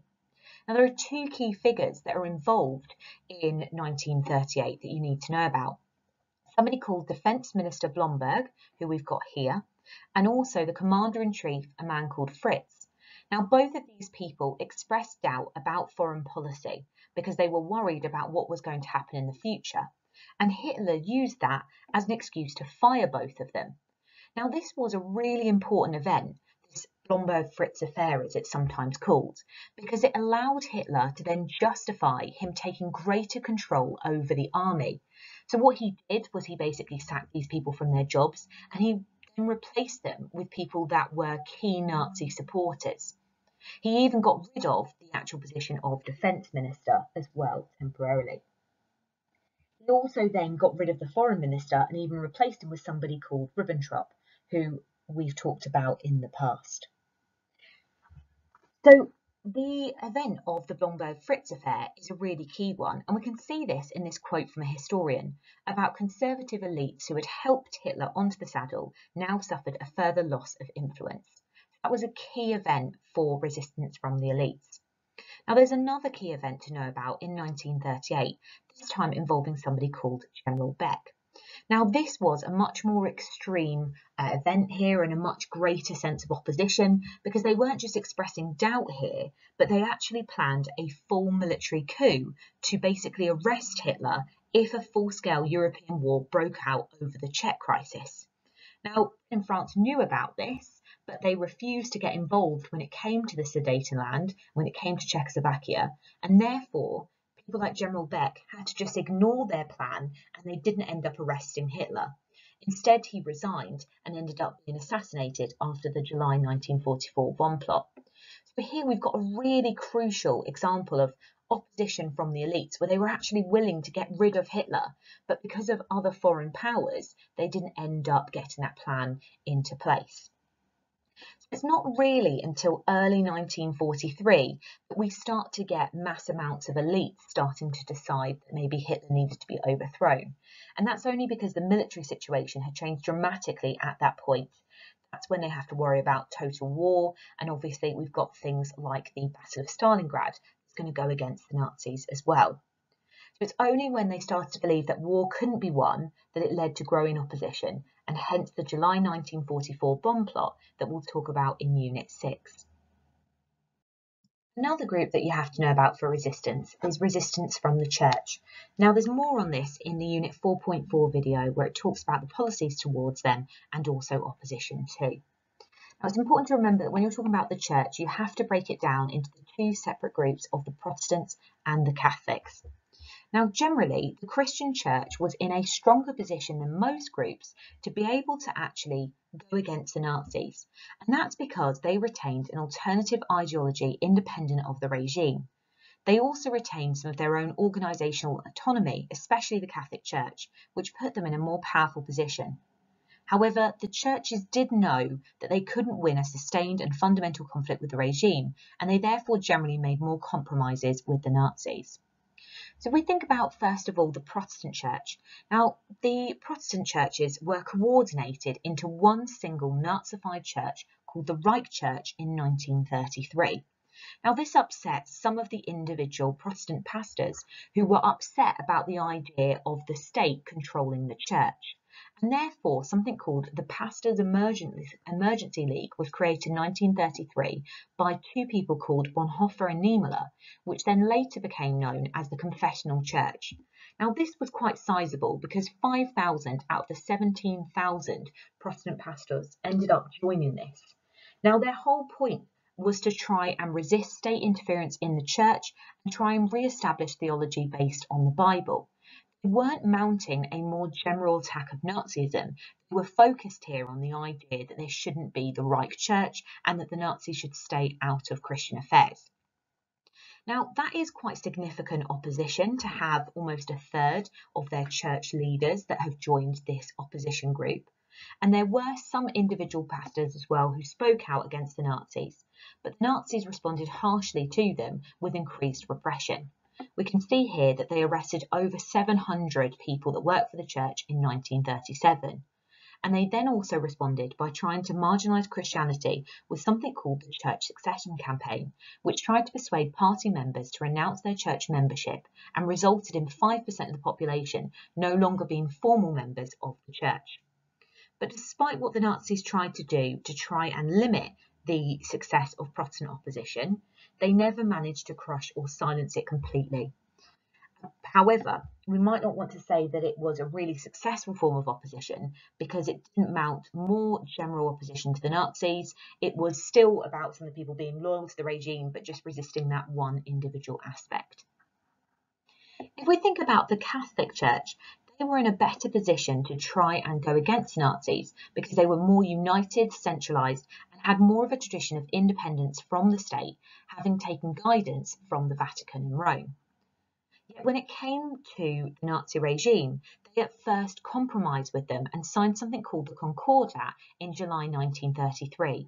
Now, there are two key figures that are involved in 1938 that you need to know about. Somebody called Defence Minister Blomberg, who we've got here, and also the Commander-in-Chief, a man called Fritz. Now, both of these people expressed doubt about foreign policy because they were worried about what was going to happen in the future. And Hitler used that as an excuse to fire both of them. Now, this was a really important event. This Blomberg-Fritz affair, as it's sometimes called, because it allowed Hitler to then justify him taking greater control over the army. So what he did was he basically sacked these people from their jobs, and he then replaced them with people that were key Nazi supporters. He even got rid of the actual position of defence minister as well, temporarily. He also then got rid of the foreign minister and even replaced him with somebody called Ribbentrop, who we've talked about in the past. So the event of the Blomberg-Fritz affair is a really key one, and we can see this in this quote from a historian about conservative elites who had helped Hitler onto the saddle now suffered a further loss of influence. That was a key event for resistance from the elites. Now there's another key event to know about in 1938, this time involving somebody called General Beck. Now this was a much more extreme event here and a much greater sense of opposition, because they weren't just expressing doubt here, but they actually planned a full military coup to basically arrest Hitler if a full-scale European war broke out over the Czech crisis. Now, France knew about this, but they refused to get involved when it came to the Sudetenland, when it came to Czechoslovakia, and therefore people like General Beck had to just ignore their plan, and they didn't end up arresting Hitler. Instead, he resigned and ended up being assassinated after the July 1944 bomb plot. So here we've got a really crucial example of opposition from the elites, where they were actually willing to get rid of Hitler, but because of other foreign powers, they didn't end up getting that plan into place. So it's not really until early 1943 that we start to get mass amounts of elites starting to decide that maybe Hitler needed to be overthrown. And that's only because the military situation had changed dramatically at that point. That's when they have to worry about total war, and obviously we've got things like the Battle of Stalingrad that's going to go against the Nazis as well. So it's only when they started to believe that war couldn't be won that it led to growing opposition, and hence the July 1944 bomb plot that we'll talk about in Unit 6. Another group that you have to know about for resistance is resistance from the church. Now there's more on this in the Unit 4.4 video, where it talks about the policies towards them and also opposition too. Now it's important to remember that when you're talking about the church, you have to break it down into the two separate groups of the Protestants and the Catholics. Now, generally, the Christian church was in a stronger position than most groups to be able to actually go against the Nazis. And that's because they retained an alternative ideology independent of the regime. They also retained some of their own organisational autonomy, especially the Catholic Church, which put them in a more powerful position. However, the churches did know that they couldn't win a sustained and fundamental conflict with the regime, and they therefore generally made more compromises with the Nazis. So if we think about, first of all, the Protestant church. Now, the Protestant churches were coordinated into one single Nazified church called the Reich Church in 1933. Now, this upset some of the individual Protestant pastors who were upset about the idea of the state controlling the church. And therefore, something called the Pastors' Emergency League was created in 1933 by two people called Bonhoeffer and Niemöller, which then later became known as the Confessional Church. Now, this was quite sizable because 5,000 out of the 17,000 Protestant pastors ended up joining this. Now, their whole point was to try and resist state interference in the church and try and re-establish theology based on the Bible. They weren't mounting a more general attack of Nazism. They were focused here on the idea that there shouldn't be the Reich Church and that the Nazis should stay out of Christian affairs. Now, that is quite significant opposition to have almost a third of their church leaders that have joined this opposition group. And there were some individual pastors as well who spoke out against the Nazis, but the Nazis responded harshly to them with increased repression. We can see here that they arrested over 700 people that worked for the church in 1937. And they then also responded by trying to marginalise Christianity with something called the Church Succession Campaign, which tried to persuade party members to renounce their church membership and resulted in 5% of the population no longer being formal members of the church. But despite what the Nazis tried to do to try and limit the success of Protestant opposition, they never managed to crush or silence it completely. However, we might not want to say that it was a really successful form of opposition because it didn't mount more general opposition to the Nazis. It was still about some of the people being loyal to the regime, but just resisting that one individual aspect. If we think about the Catholic Church, they were in a better position to try and go against Nazis because they were more united, centralised, and had more of a tradition of independence from the state, having taken guidance from the Vatican and Rome. Yet when it came to the Nazi regime, they at first compromised with them and signed something called the Concordat in July 1933.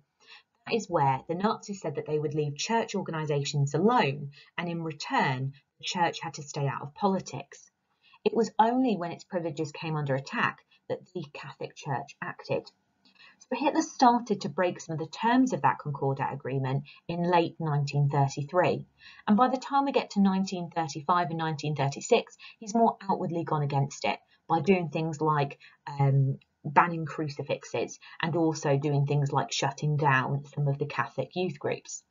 That is where the Nazis said that they would leave church organisations alone, and in return, the church had to stay out of politics. It was only when its privileges came under attack that the Catholic Church acted. So Hitler started to break some of the terms of that Concordat agreement in late 1933. And by the time we get to 1935 and 1936, he's more outwardly gone against it by doing things like banning crucifixes and also doing things like shutting down some of the Catholic youth groups.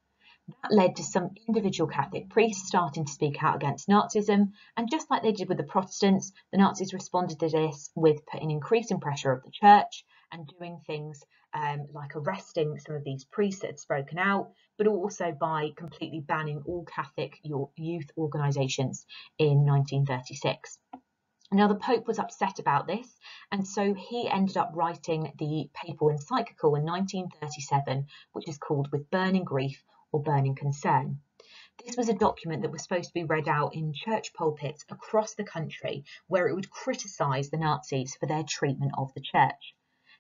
That led to some individual Catholic priests starting to speak out against Nazism, and just like they did with the Protestants, the Nazis responded to this with putting increasing pressure of the church and doing things like arresting some of these priests that had spoken out, but also by completely banning all Catholic youth organisations in 1936. Now, the Pope was upset about this, and so he ended up writing the papal encyclical in 1937, which is called With Burning Grief or Burning Concern. This was a document that was supposed to be read out in church pulpits across the country, where it would criticise the Nazis for their treatment of the church.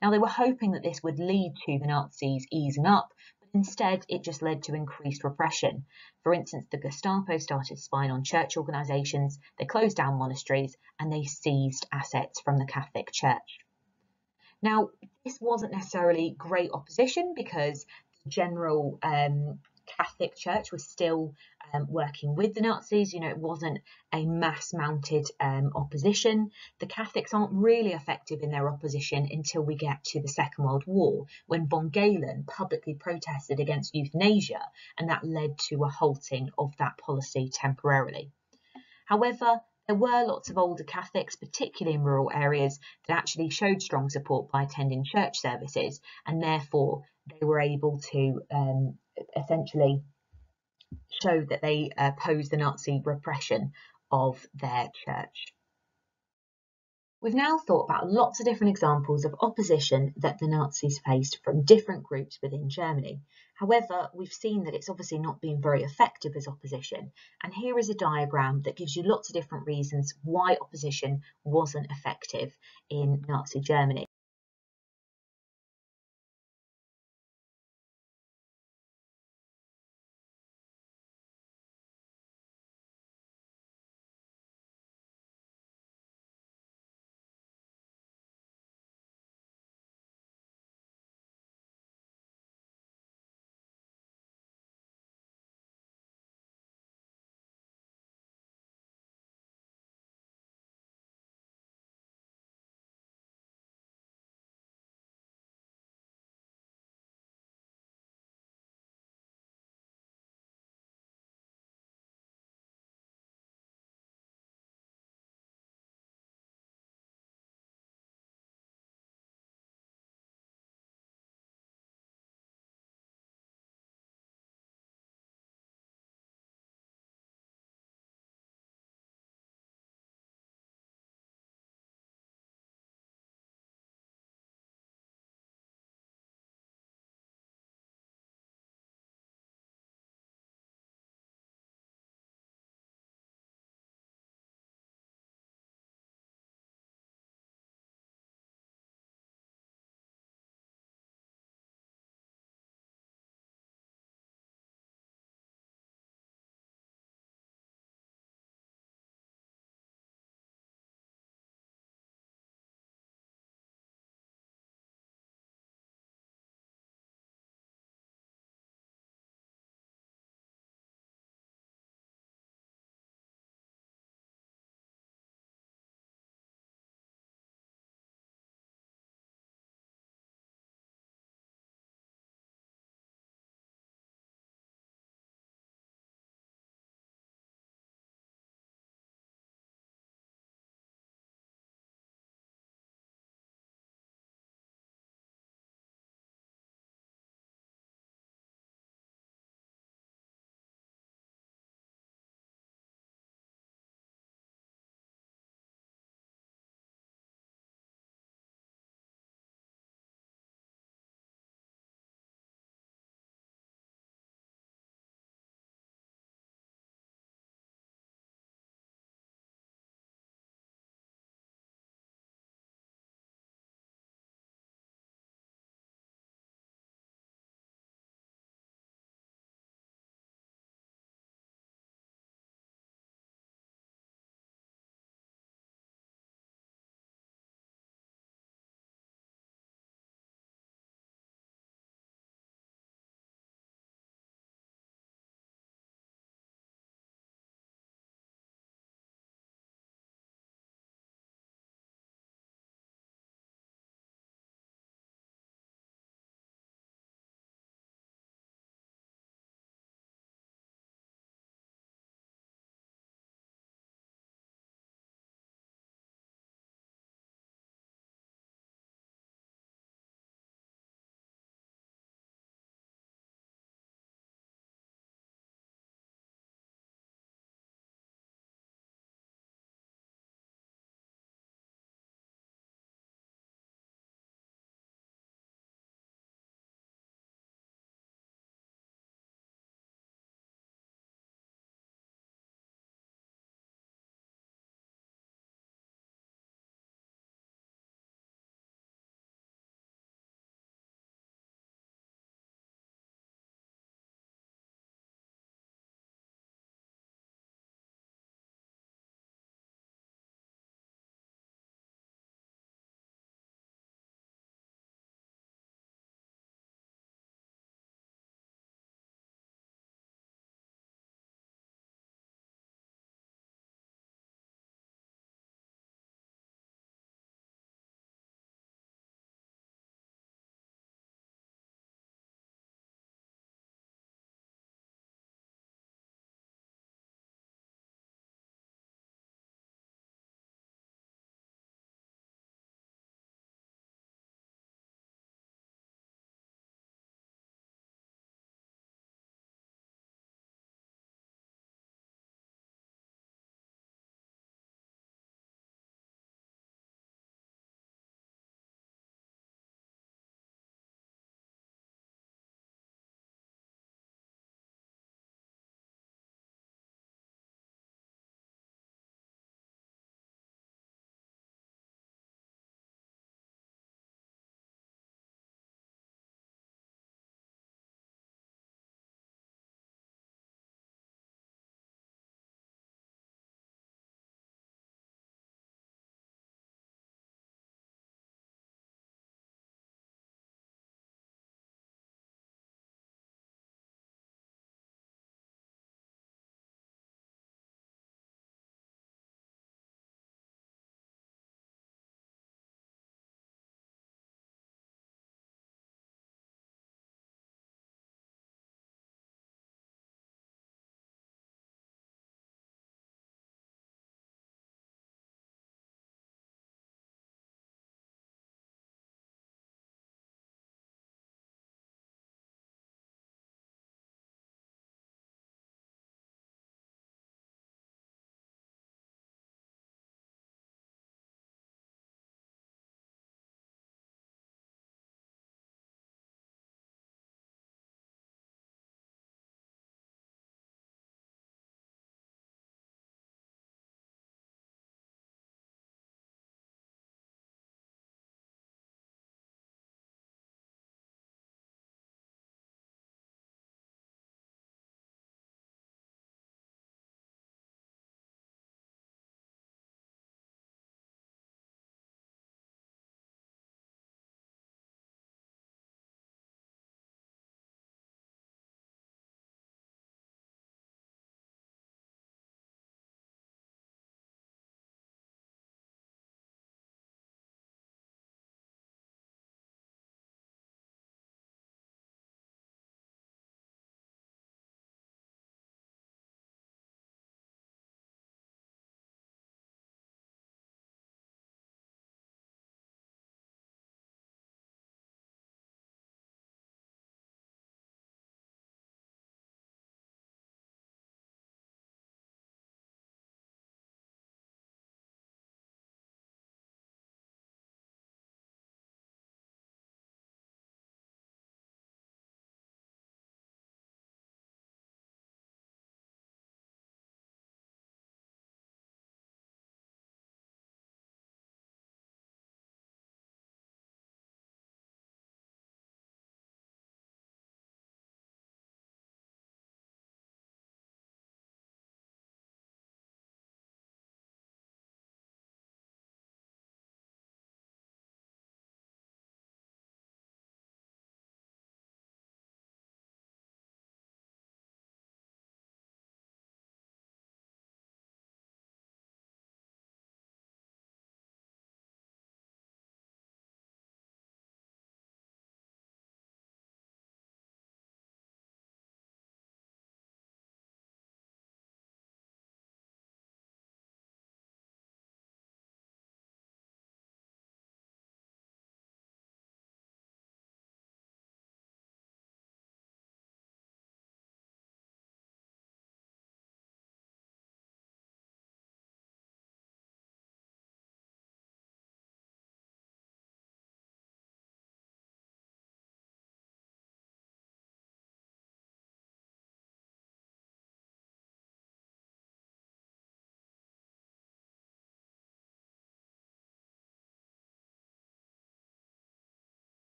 Now, they were hoping that this would lead to the Nazis easing up, but instead it just led to increased repression. For instance, the Gestapo started spying on church organisations, they closed down monasteries, and they seized assets from the Catholic Church. Now, this wasn't necessarily great opposition because the general Catholic Church was still working with the Nazis. It wasn't a mass-mounted opposition. The Catholics aren't really effective in their opposition until we get to the Second World War, when von Galen publicly protested against euthanasia, and that led to a halting of that policy temporarily. However, there were lots of older Catholics, particularly in rural areas, that actually showed strong support by attending church services, and therefore they were able to essentially show that they opposed the Nazi repression of their church. We've now thought about lots of different examples of opposition that the Nazis faced from different groups within Germany. However, we've seen that it's obviously not been very effective as opposition, and here is a diagram that gives you lots of different reasons why opposition wasn't effective in Nazi Germany.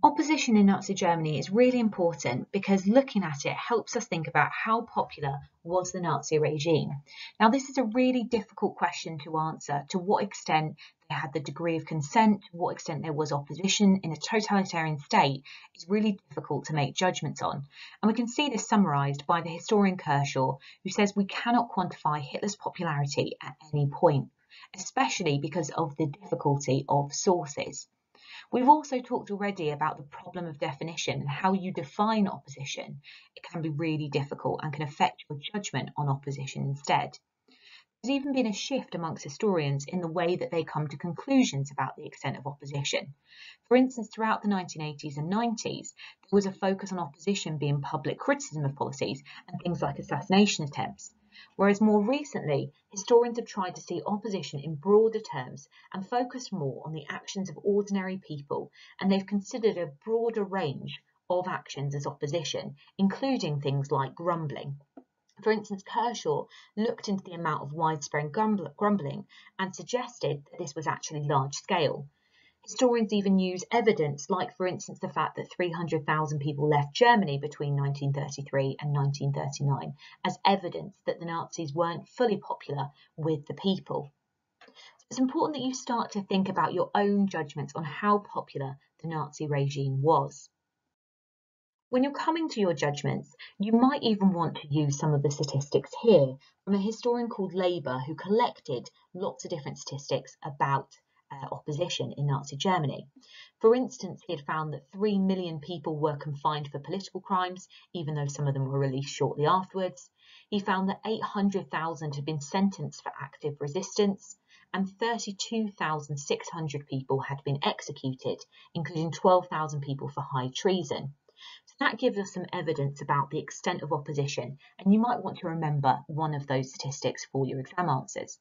Opposition in Nazi Germany is really important because looking at it helps us think about how popular was the Nazi regime. Now, this is a really difficult question to answer. To what extent they had the degree of consent, to what extent there was opposition in a totalitarian state is really difficult to make judgments on. And we can see this summarised by the historian Kershaw, who says we cannot quantify Hitler's popularity at any point, especially because of the difficulty of sources. We've also talked already about the problem of definition and how you define opposition. It can be really difficult and can affect your judgment on opposition instead. There's even been a shift amongst historians in the way that they come to conclusions about the extent of opposition. For instance, throughout the 1980s and 90s, there was a focus on opposition being public criticism of policies and things like assassination attempts. Whereas more recently, historians have tried to see opposition in broader terms and focused more on the actions of ordinary people, and they've considered a broader range of actions as opposition, including things like grumbling. For instance, Kershaw looked into the amount of widespread grumbling and suggested that this was actually large scale. Historians even use evidence like, for instance, the fact that 300,000 people left Germany between 1933 and 1939 as evidence that the Nazis weren't fully popular with the people. So it's important that you start to think about your own judgments on how popular the Nazi regime was. When you're coming to your judgments, you might even want to use some of the statistics here from a historian called Labour who collected lots of different statistics about opposition in Nazi Germany. For instance, he had found that 3 million people were confined for political crimes, even though some of them were released shortly afterwards. He found that 800,000 had been sentenced for active resistance, and 32,600 people had been executed, including 12,000 people for high treason. So that gives us some evidence about the extent of opposition, and you might want to remember one of those statistics for your exam answers.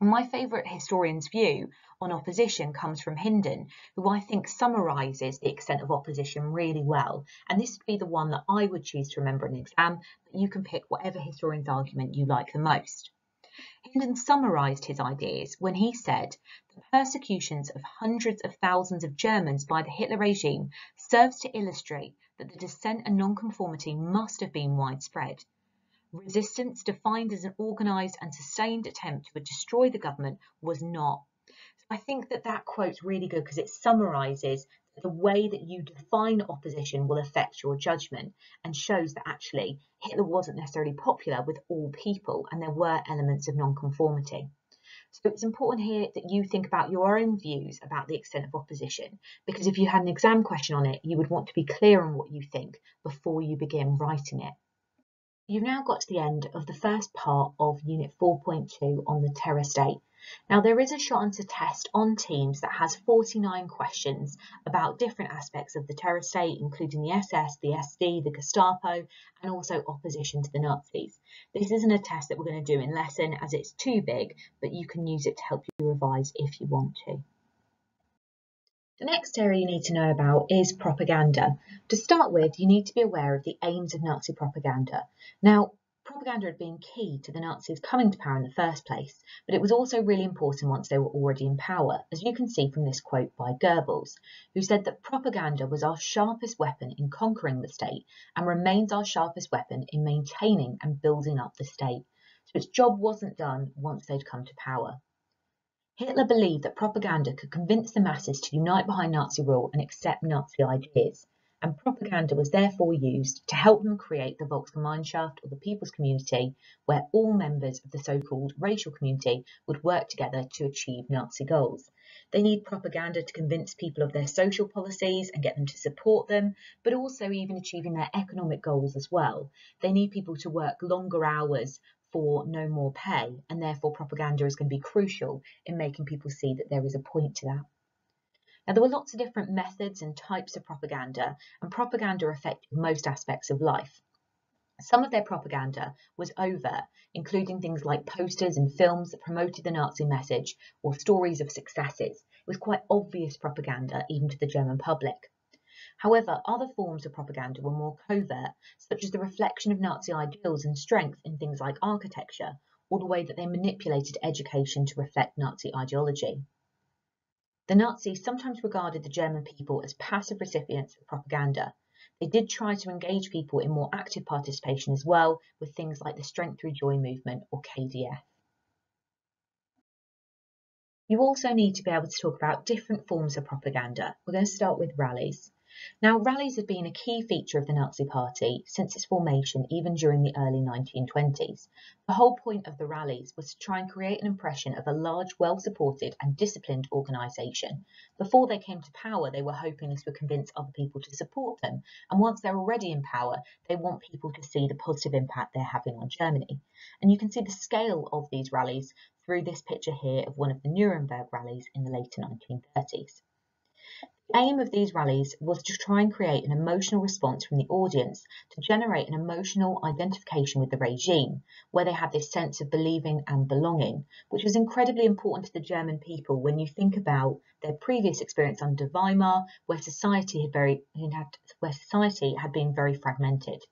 My favourite historian's view on opposition comes from Hindon, who I think summarises the extent of opposition really well, and this would be the one that I would choose to remember in an exam, but you can pick whatever historian's argument you like the most. Hindon summarised his ideas when he said, "The persecutions of hundreds of thousands of Germans by the Hitler regime serves to illustrate that the dissent and nonconformity must have been widespread. Resistance, defined as an organised and sustained attempt to destroy the government, was not." So I think that quote's really good because it summarises the way that you define opposition will affect your judgment and shows that actually Hitler wasn't necessarily popular with all people and there were elements of nonconformity. So it's important here that you think about your own views about the extent of opposition, because if you had an exam question on it, you would want to be clear on what you think before you begin writing it. You've now got to the end of the first part of Unit 4.2 on the terror state. Now there is a short answer test on Teams that has 49 questions about different aspects of the terror state, including the SS, the SD, the Gestapo, and also opposition to the Nazis. This isn't a test that we're going to do in lesson as it's too big, but you can use it to help you revise if you want to. The next area you need to know about is propaganda. To start with, you need to be aware of the aims of Nazi propaganda. Now, propaganda had been key to the Nazis coming to power in the first place, but it was also really important once they were already in power, as you can see from this quote by Goebbels, who said that propaganda was our sharpest weapon in conquering the state and remains our sharpest weapon in maintaining and building up the state. So its job wasn't done once they'd come to power. Hitler believed that propaganda could convince the masses to unite behind Nazi rule and accept Nazi ideas, and propaganda was therefore used to help them create the Volksgemeinschaft, or the People's Community, where all members of the so-called racial community would work together to achieve Nazi goals. They need propaganda to convince people of their social policies and get them to support them, but also even achieving their economic goals as well. They need people to work longer hours for no more pay, and therefore propaganda is going to be crucial in making people see that there is a point to that. Now, there were lots of different methods and types of propaganda, and propaganda affected most aspects of life. Some of their propaganda was overt, including things like posters and films that promoted the Nazi message or stories of successes. It was quite obvious propaganda even to the German public. However, other forms of propaganda were more covert, such as the reflection of Nazi ideals and strength in things like architecture, or the way that they manipulated education to reflect Nazi ideology. The Nazis sometimes regarded the German people as passive recipients of propaganda. They did try to engage people in more active participation as well, with things like the Strength Through Joy movement, or KDF. You also need to be able to talk about different forms of propaganda. We're going to start with rallies. Now, rallies have been a key feature of the Nazi Party since its formation, even during the early 1920s. The whole point of the rallies was to try and create an impression of a large, well-supported and disciplined organisation. Before they came to power, they were hoping this would convince other people to support them, and once they're already in power, they want people to see the positive impact they're having on Germany. And you can see the scale of these rallies through this picture here of one of the Nuremberg rallies in the later 1930s. The aim of these rallies was to try and create an emotional response from the audience to generate an emotional identification with the regime, where they had this sense of believing and belonging, which was incredibly important to the German people when you think about their previous experience under Weimar, where society had been very fragmented.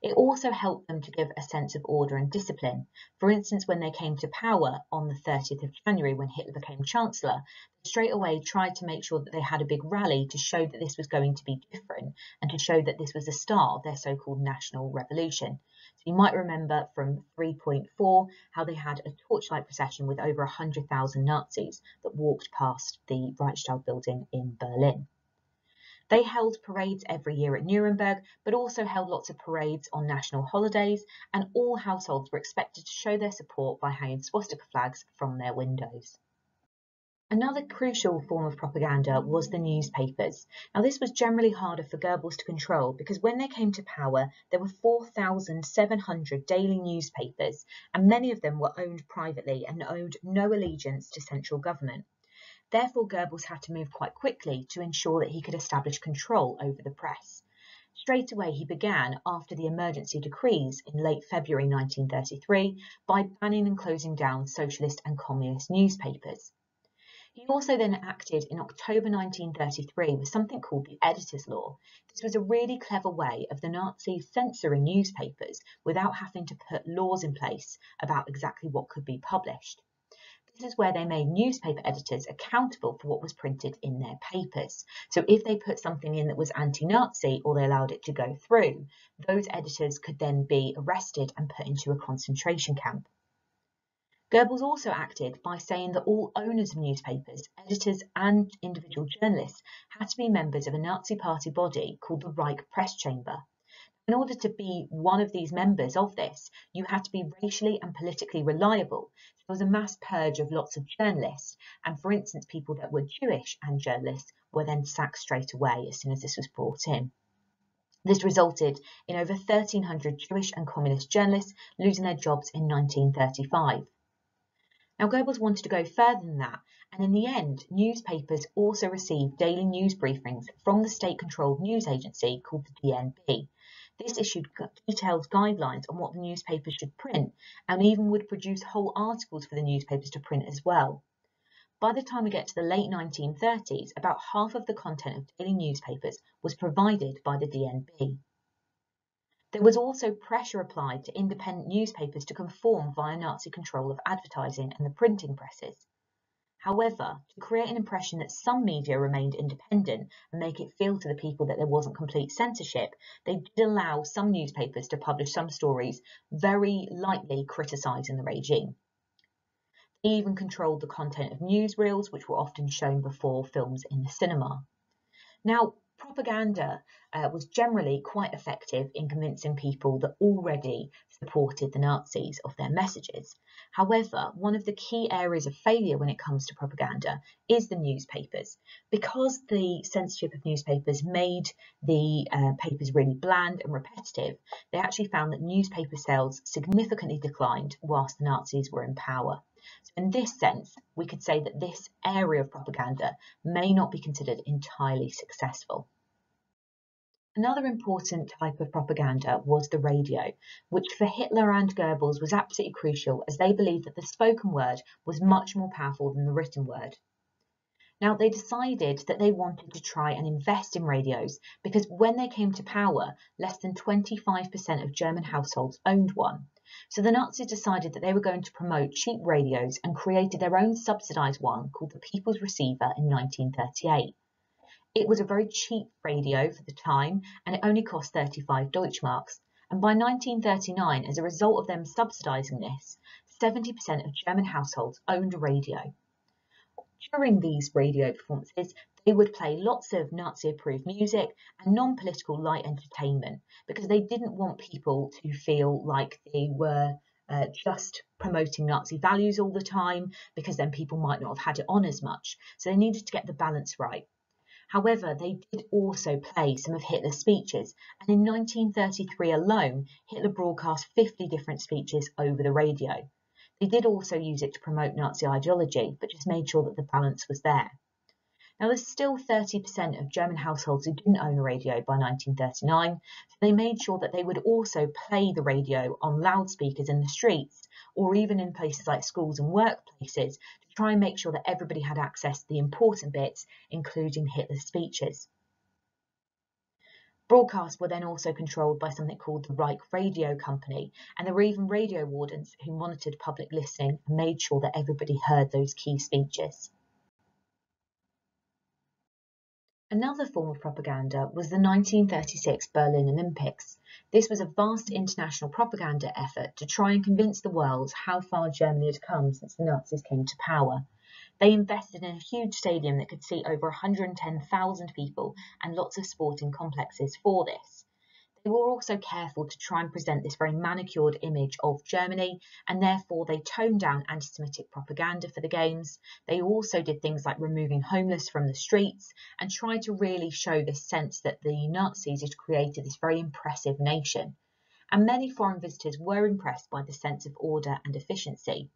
It also helped them to give a sense of order and discipline. For instance, when they came to power on the 30th of January, when Hitler became Chancellor, they straight away tried to make sure that they had a big rally to show that this was going to be different and to show that this was the start of their so-called national revolution. So you might remember from 3.4 how they had a torchlight procession with over 100,000 Nazis that walked past the Reichstag building in Berlin. They held parades every year at Nuremberg, but also held lots of parades on national holidays, and all households were expected to show their support by hanging swastika flags from their windows. Another crucial form of propaganda was the newspapers. Now, this was generally harder for Goebbels to control because when they came to power, there were 4,700 daily newspapers, and many of them were owned privately and owed no allegiance to central government. Therefore, Goebbels had to move quite quickly to ensure that he could establish control over the press. Straight away, he began, after the emergency decrees in late February 1933, by banning and closing down socialist and communist newspapers. He also then acted in October 1933 with something called the Editor's Law. This was a really clever way of the Nazis censoring newspapers without having to put laws in place about exactly what could be published. This is where they made newspaper editors accountable for what was printed in their papers. So if they put something in that was anti-Nazi or they allowed it to go through, those editors could then be arrested and put into a concentration camp. Goebbels also acted by saying that all owners of newspapers, editors and individual journalists had to be members of a Nazi Party body called the Reich Press Chamber. In order to be one of these members of this, you had to be racially and politically reliable. There was a mass purge of lots of journalists, and for instance, people that were Jewish and journalists were then sacked straight away as soon as this was brought in. This resulted in over 1,300 Jewish and communist journalists losing their jobs in 1935. Now, Goebbels wanted to go further than that, and in the end, newspapers also received daily news briefings from the state-controlled news agency called the DNB. This issued detailed guidelines on what the newspapers should print, and even would produce whole articles for the newspapers to print as well. By the time we get to the late 1930s, about half of the content of daily newspapers was provided by the DNB. There was also pressure applied to independent newspapers to conform via Nazi control of advertising and the printing presses. However, to create an impression that some media remained independent and make it feel to the people that there wasn't complete censorship, they did allow some newspapers to publish some stories very lightly criticising the regime. They even controlled the content of newsreels, which were often shown before films in the cinema. Now, propaganda was generally quite effective in convincing people that already supported the Nazis of their messages. However, one of the key areas of failure when it comes to propaganda is the newspapers. Because the censorship of newspapers made the papers really bland and repetitive, they actually found that newspaper sales significantly declined whilst the Nazis were in power. So in this sense, we could say that this area of propaganda may not be considered entirely successful. Another important type of propaganda was the radio, which for Hitler and Goebbels was absolutely crucial as they believed that the spoken word was much more powerful than the written word. Now, they decided that they wanted to try and invest in radios because when they came to power, less than 25% of German households owned one. So the Nazis decided that they were going to promote cheap radios and created their own subsidised one called the People's Receiver in 1938. It was a very cheap radio for the time, and it only cost 35 Deutschmarks. And by 1939, as a result of them subsidising this, 70% of German households owned a radio. During these radio performances, they would play lots of Nazi-approved music and non-political light entertainment because they didn't want people to feel like they were just promoting Nazi values all the time, because then people might not have had it on as much. So they needed to get the balance right. However, they did also play some of Hitler's speeches, and in 1933 alone, Hitler broadcast 50 different speeches over the radio. They did also use it to promote Nazi ideology, but just made sure that the balance was there. Now, there's still 30% of German households who didn't own a radio by 1939, so they made sure that they would also play the radio on loudspeakers in the streets, or even in places like schools and workplaces, to try and make sure that everybody had access to the important bits, including Hitler's speeches. Broadcasts were then also controlled by something called the Reich Radio Company, and there were even radio wardens who monitored public listening and made sure that everybody heard those key speeches. Another form of propaganda was the 1936 Berlin Olympics. This was a vast international propaganda effort to try and convince the world how far Germany had come since the Nazis came to power. They invested in a huge stadium that could seat over 110,000 people and lots of sporting complexes for this. They were also careful to try and present this very manicured image of Germany, and therefore they toned down anti-Semitic propaganda for the games. They also did things like removing homeless from the streets and tried to really show this sense that the Nazis had created this very impressive nation. And many foreign visitors were impressed by the sense of order and efficiency.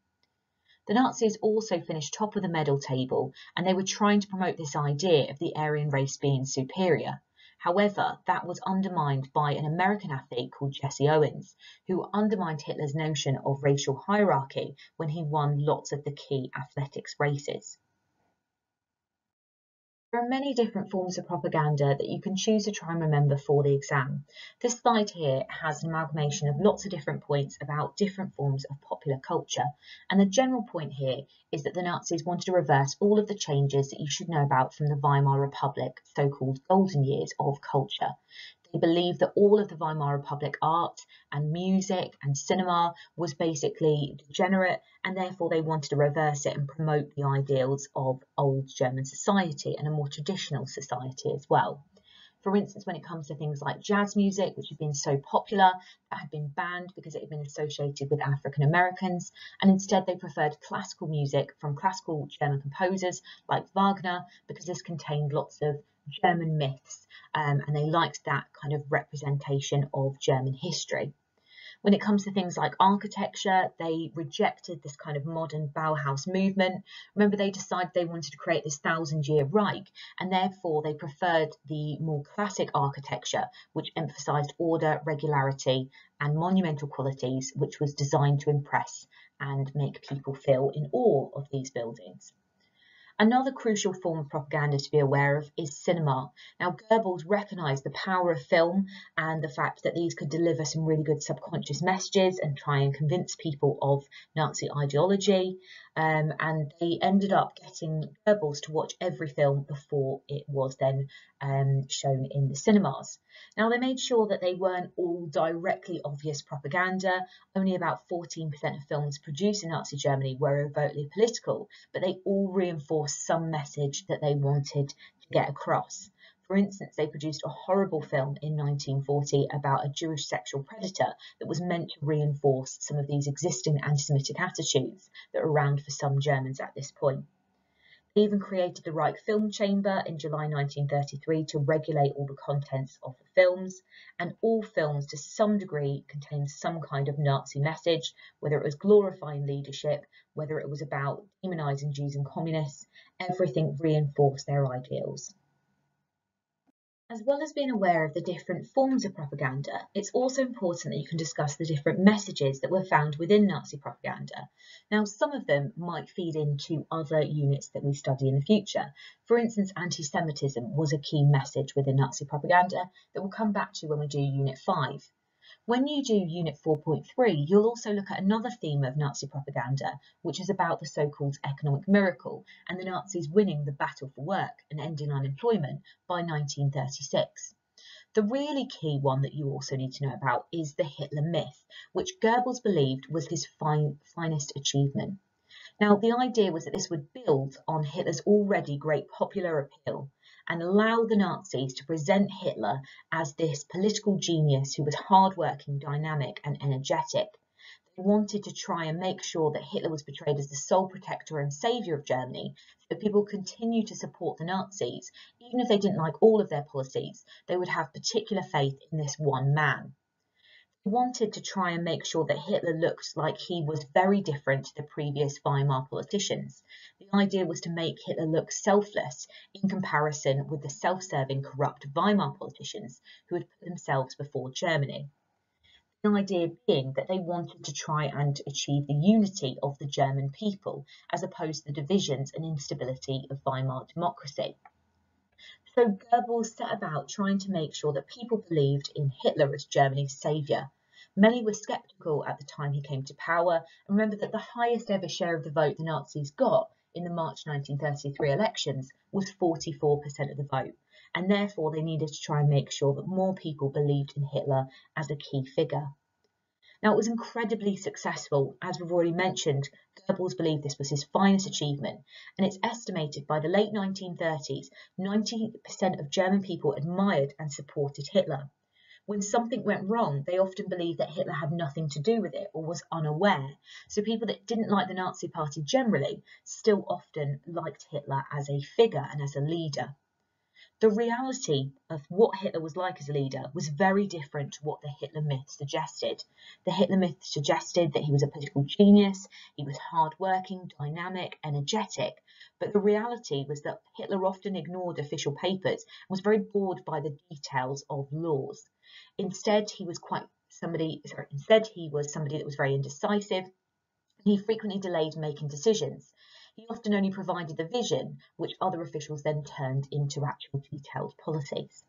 The Nazis also finished top of the medal table, and they were trying to promote this idea of the Aryan race being superior. However, that was undermined by an American athlete called Jesse Owens, who undermined Hitler's notion of racial hierarchy when he won lots of the key athletics races. There are many different forms of propaganda that you can choose to try and remember for the exam. This slide here has an amalgamation of lots of different points about different forms of popular culture, and the general point here is that the Nazis wanted to reverse all of the changes that you should know about from the Weimar Republic, so-called golden years of culture. They believed that all of the Weimar Republic art and music and cinema was basically degenerate, and therefore they wanted to reverse it and promote the ideals of old German society and a more traditional society as well. For instance, when it comes to things like jazz music, which had been so popular, that had been banned because it had been associated with African Americans, and instead they preferred classical music from classical German composers like Wagner, because this contained lots of German myths, and they liked that kind of representation of German history. When it comes to things like architecture, they rejected this kind of modern Bauhaus movement. Remember, they decided they wanted to create this 1,000-year Reich, and therefore they preferred the more classic architecture, which emphasised order, regularity, and monumental qualities, which was designed to impress and make people feel in awe of these buildings. Another crucial form of propaganda to be aware of is cinema. Now, Goebbels recognised the power of film and the fact that these could deliver some really good subconscious messages and try and convince people of Nazi ideology. And they ended up getting Goebbels to watch every film before it was then shown in the cinemas. Now, they made sure that they weren't all directly obvious propaganda. Only about 14% of films produced in Nazi Germany were overtly political, but they all reinforced some message that they wanted to get across. For instance, they produced a horrible film in 1940 about a Jewish sexual predator that was meant to reinforce some of these existing anti-Semitic attitudes that were around for some Germans at this point. They even created the Reich Film Chamber in July 1933 to regulate all the contents of the films, and all films to some degree contained some kind of Nazi message, whether it was glorifying leadership, whether it was about demonising Jews and communists. Everything reinforced their ideals. As well as being aware of the different forms of propaganda, it's also important that you can discuss the different messages that were found within Nazi propaganda. Now, some of them might feed into other units that we study in the future. For instance, anti-Semitism was a key message within Nazi propaganda that we'll come back to when we do Unit 5. When you do Unit 4.3, you'll also look at another theme of Nazi propaganda, which is about the so-called economic miracle and the Nazis winning the battle for work and ending unemployment by 1936. The really key one that you also need to know about is the Hitler myth, which Goebbels believed was his finest achievement. Now, the idea was that this would build on Hitler's already great popular appeal and allow the Nazis to present Hitler as this political genius who was hardworking, dynamic, and energetic. They wanted to try and make sure that Hitler was portrayed as the sole protector and saviour of Germany, so people continue to support the Nazis. Even if they didn't like all of their policies, they would have particular faith in this one man. Wanted to try and make sure that Hitler looked like he was very different to the previous Weimar politicians. The idea was to make Hitler look selfless in comparison with the self-serving, corrupt Weimar politicians who had put themselves before Germany. The idea being that they wanted to try and achieve the unity of the German people, as opposed to the divisions and instability of Weimar democracy. So Goebbels set about trying to make sure that people believed in Hitler as Germany's saviour. Many were sceptical at the time he came to power, and remember that the highest ever share of the vote the Nazis got in the March 1933 elections was 44% of the vote, and therefore they needed to try and make sure that more people believed in Hitler as a key figure. Now, it was incredibly successful. As we've already mentioned, Goebbels believed this was his finest achievement, and it's estimated by the late 1930s, 90% of German people admired and supported Hitler. When something went wrong, they often believed that Hitler had nothing to do with it or was unaware. So people that didn't like the Nazi Party generally still often liked Hitler as a figure and as a leader. The reality of what Hitler was like as a leader was very different to what the Hitler myth suggested. The Hitler myth suggested that he was a political genius, he was hardworking, dynamic, energetic, but the reality was that Hitler often ignored official papers and was very bored by the details of laws. Instead, he was somebody that was very indecisive, and he frequently delayed making decisions. He often only provided the vision, which other officials then turned into actual detailed policies.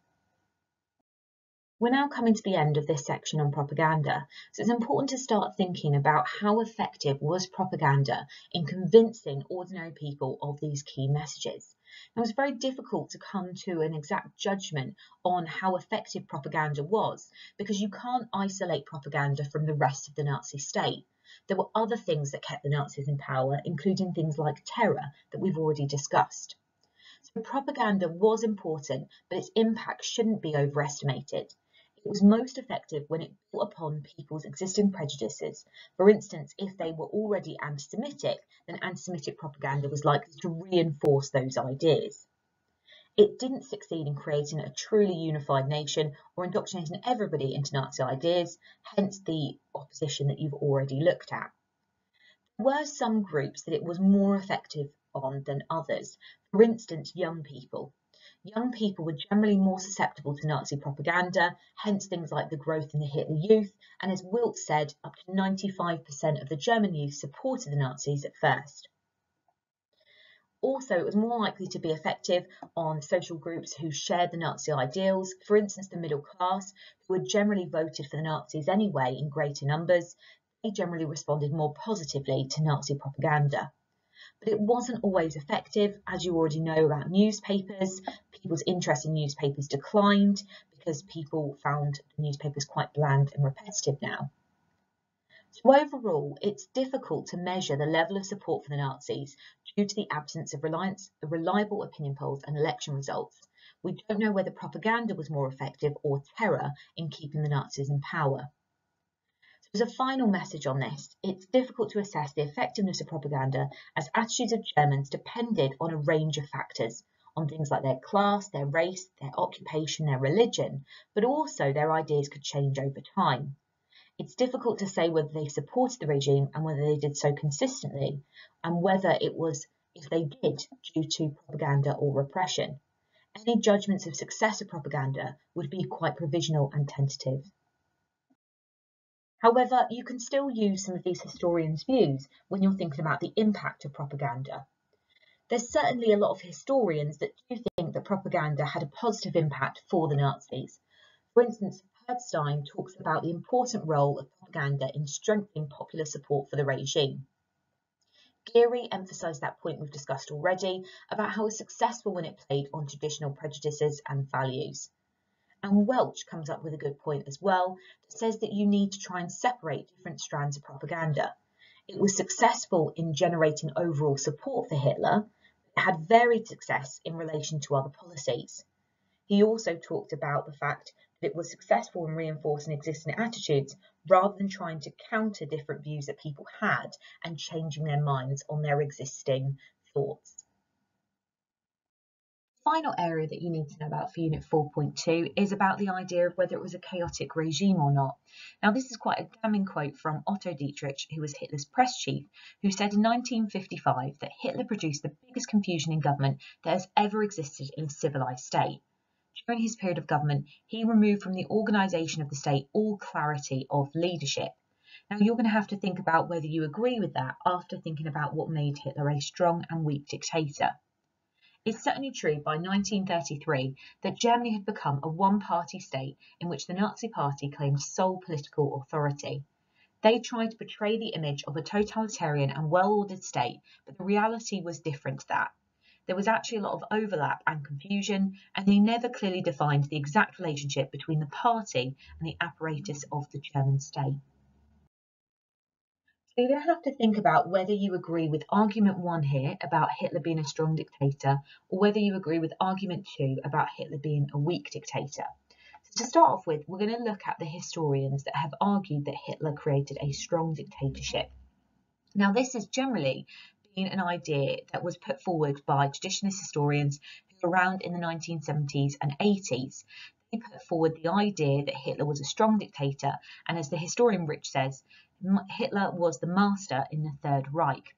We're now coming to the end of this section on propaganda, so it's important to start thinking about how effective was propaganda in convincing ordinary people of these key messages. Now, it was very difficult to come to an exact judgment on how effective propaganda was, because you can't isolate propaganda from the rest of the Nazi state. There were other things that kept the Nazis in power, including things like terror that we've already discussed. So propaganda was important, but its impact shouldn't be overestimated. It was most effective when it built upon people's existing prejudices. For instance, if they were already anti-Semitic, then anti-Semitic propaganda was likely to reinforce those ideas. It didn't succeed in creating a truly unified nation or indoctrinating everybody into Nazi ideas, hence the opposition that you've already looked at. There were some groups that it was more effective on than others. For instance, young people. Young people were generally more susceptible to Nazi propaganda, hence things like the growth in the Hitler Youth, and as Wilt said, up to 95% of the German youth supported the Nazis at first. Also, it was more likely to be effective on social groups who shared the Nazi ideals, for instance the middle class, who had generally voted for the Nazis anyway in greater numbers. They generally responded more positively to Nazi propaganda. But it wasn't always effective. As you already know about newspapers, people's interest in newspapers declined because people found the newspapers quite bland and repetitive now. So overall, it's difficult to measure the level of support for the Nazis due to the absence of reliable opinion polls and election results. We don't know whether propaganda was more effective or terror in keeping the Nazis in power. So as a final message on this, it's difficult to assess the effectiveness of propaganda as attitudes of Germans depended on a range of factors, on things like their class, their race, their occupation, their religion, but also their ideas could change over time. It's difficult to say whether they supported the regime and whether they did so consistently, and whether it was, if they did, due to propaganda or repression. Any judgments of success of propaganda would be quite provisional and tentative. However, you can still use some of these historians' views when you're thinking about the impact of propaganda. There's certainly a lot of historians that do think that propaganda had a positive impact for the Nazis. For instance, Epstein talks about the important role of propaganda in strengthening popular support for the regime. Geary emphasised that point we've discussed already about how it was successful when it played on traditional prejudices and values. And Welch comes up with a good point as well that says that you need to try and separate different strands of propaganda. It was successful in generating overall support for Hitler, but it had varied success in relation to other policies. He also talked about the fact that it was successful in reinforcing existing attitudes rather than trying to counter different views that people had and changing their minds on their existing thoughts. The final area that you need to know about for Unit 4.2 is about the idea of whether it was a chaotic regime or not. Now, this is quite a damning quote from Otto Dietrich, who was Hitler's press chief, who said in 1955 that Hitler produced the biggest confusion in government that has ever existed in a civilised state. During his period of government, he removed from the organisation of the state all clarity of leadership. Now, you're going to have to think about whether you agree with that after thinking about what made Hitler a strong and weak dictator. It's certainly true by 1933 that Germany had become a one-party state in which the Nazi Party claimed sole political authority. They tried to portray the image of a totalitarian and well-ordered state, but the reality was different to that. There was actually a lot of overlap and confusion, and they never clearly defined the exact relationship between the party and the apparatus of the German state. So you're going to have to think about whether you agree with argument 1 here about Hitler being a strong dictator, or whether you agree with argument 2 about Hitler being a weak dictator. So to start off with, we're going to look at the historians that have argued that Hitler created a strong dictatorship. Now, this has generally been an idea that was put forward by traditionalist historians who were around in the 1970s and 80s. They put forward the idea that Hitler was a strong dictator, and as the historian Rich says, Hitler was the master in the Third Reich.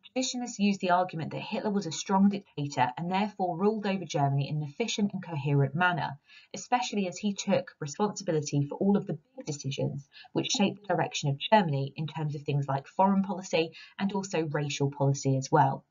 Traditionalists used the argument that Hitler was a strong dictator and therefore ruled over Germany in an efficient and coherent manner, especially as he took responsibility for all of the big decisions which shaped the direction of Germany in terms of things like foreign policy and also racial policy as well.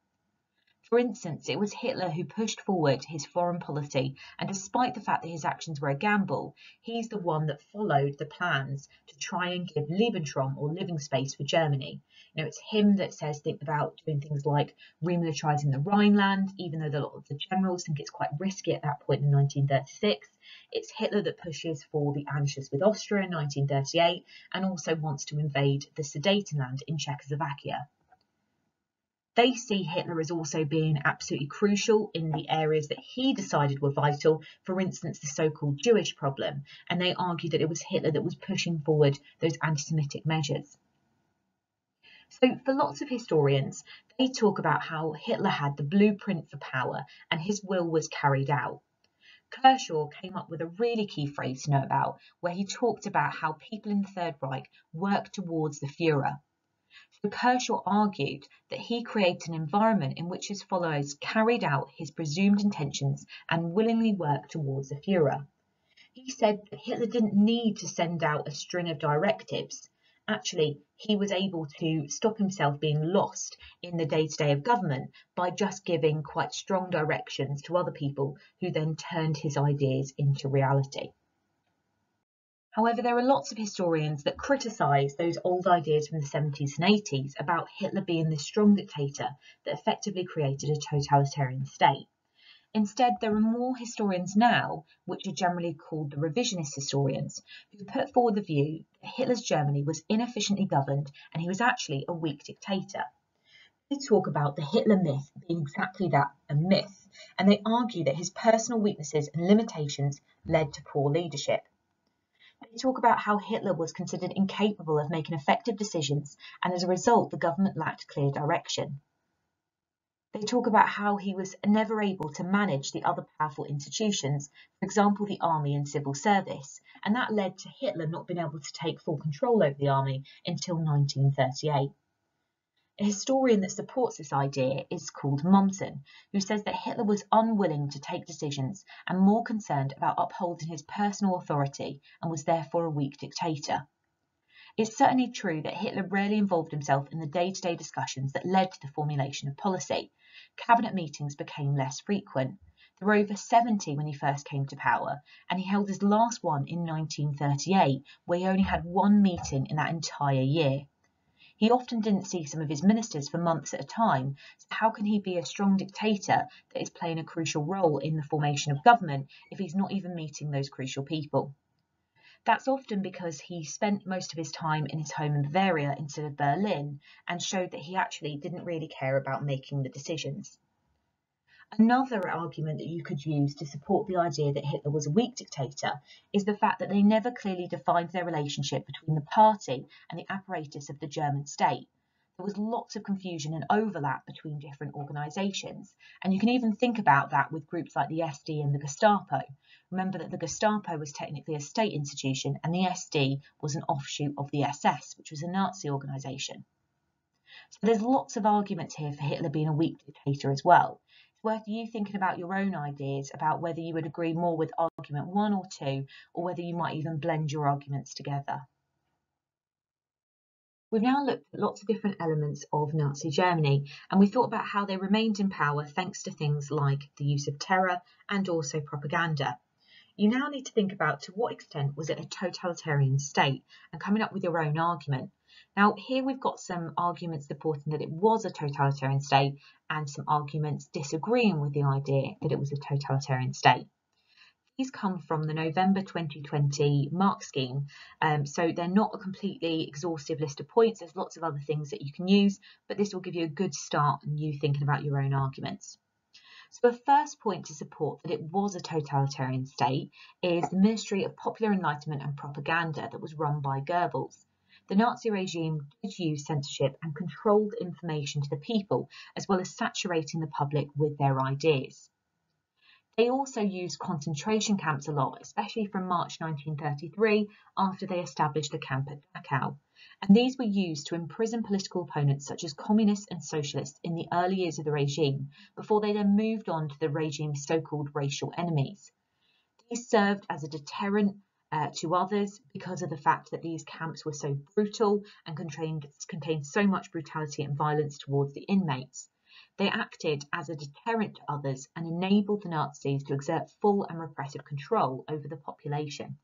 For instance, it was Hitler who pushed forward his foreign policy, and despite the fact that his actions were a gamble, he's the one that followed the plans to try and give Lebensraum, or living space, for Germany. It's him that says think about doing things like remilitarizing the Rhineland, even though a lot of the generals think it's quite risky at that point in 1936. It's Hitler that pushes for the Anschluss with Austria in 1938, and also wants to invade the Sudetenland in Czechoslovakia. They see Hitler as also being absolutely crucial in the areas that he decided were vital, for instance, the so-called Jewish problem, and they argue that it was Hitler that was pushing forward those anti-Semitic measures. So for lots of historians, they talk about how Hitler had the blueprint for power and his will was carried out. Kershaw came up with a really key phrase to know about, where he talked about how people in the Third Reich worked towards the Führer. So Kershaw argued that he created an environment in which his followers carried out his presumed intentions and willingly worked towards the Führer. He said that Hitler didn't need to send out a string of directives. Actually, he was able to stop himself being lost in the day-to-day of government by just giving quite strong directions to other people who then turned his ideas into reality. However, there are lots of historians that criticise those old ideas from the 70s and 80s about Hitler being this strong dictator that effectively created a totalitarian state. Instead, there are more historians now, which are generally called the revisionist historians, who put forward the view that Hitler's Germany was inefficiently governed and he was actually a weak dictator. They talk about the Hitler myth being exactly that, a myth, and they argue that his personal weaknesses and limitations led to poor leadership. They talk about how Hitler was considered incapable of making effective decisions, and as a result, the government lacked clear direction. They talk about how he was never able to manage the other powerful institutions, for example, the army and civil service, and that led to Hitler not being able to take full control over the army until 1938. A historian that supports this idea is called Mommsen, who says that Hitler was unwilling to take decisions and more concerned about upholding his personal authority and was therefore a weak dictator. It's certainly true that Hitler rarely involved himself in the day-to-day discussions that led to the formulation of policy. Cabinet meetings became less frequent. There were over 70 when he first came to power, and he held his last one in 1938, where he only had one meeting in that entire year. He often didn't see some of his ministers for months at a time, so how can he be a strong dictator that is playing a crucial role in the formation of government if he's not even meeting those crucial people? That's often because he spent most of his time in his home in Bavaria instead of Berlin, and showed that he actually didn't really care about making the decisions. Another argument that you could use to support the idea that Hitler was a weak dictator is the fact that they never clearly defined their relationship between the party and the apparatus of the German state. There was lots of confusion and overlap between different organisations, and you can even think about that with groups like the SD and the Gestapo. Remember that the Gestapo was technically a state institution and the SD was an offshoot of the SS, which was a Nazi organisation. So there's lots of arguments here for Hitler being a weak dictator as well. It's worth you thinking about your own ideas about whether you would agree more with argument 1 or 2, or whether you might even blend your arguments together. We've now looked at lots of different elements of Nazi Germany, and we thought about how they remained in power thanks to things like the use of terror and also propaganda. You now need to think about to what extent was it a totalitarian state, and coming up with your own argument. Now here we've got some arguments supporting that it was a totalitarian state and some arguments disagreeing with the idea that it was a totalitarian state. These come from the November 2020 mark scheme, so they're not a completely exhaustive list of points. There's lots of other things that you can use, but this will give you a good start in you thinking about your own arguments. So the first point to support that it was a totalitarian state is the Ministry of Popular Enlightenment and Propaganda that was run by Goebbels. The Nazi regime did use censorship and controlled information to the people, as well as saturating the public with their ideas. They also used concentration camps a lot, especially from March 1933, after they established the camp at Dachau. And these were used to imprison political opponents such as communists and socialists in the early years of the regime, before they then moved on to the regime's so-called racial enemies. These served as a deterrent to others because of the fact that these camps were so brutal and contained so much brutality and violence towards the inmates. They acted as a deterrent to others and enabled the Nazis to exert full and repressive control over the population.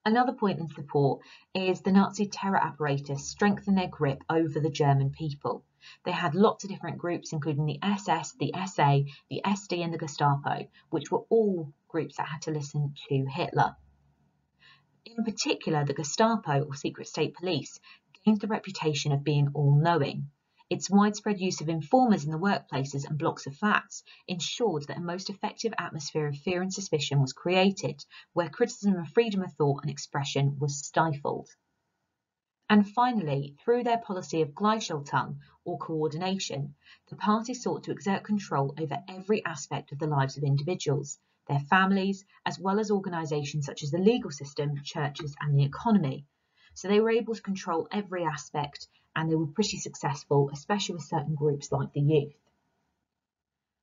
Another point in support is the Nazi terror apparatus strengthened their grip over the German people. They had lots of different groups, including the SS, the SA, the SD and the Gestapo, which were all groups that had to listen to Hitler. In particular, the Gestapo, or secret state police, gained the reputation of being all-knowing. Its widespread use of informers in the workplaces and blocks of flats ensured that a most effective atmosphere of fear and suspicion was created, where criticism of freedom of thought and expression was stifled. And finally, through their policy of Gleichschaltung, or coordination, the party sought to exert control over every aspect of the lives of individuals, their families, as well as organisations such as the legal system, churches and the economy. So they were able to control every aspect, and they were pretty successful, especially with certain groups like the youth.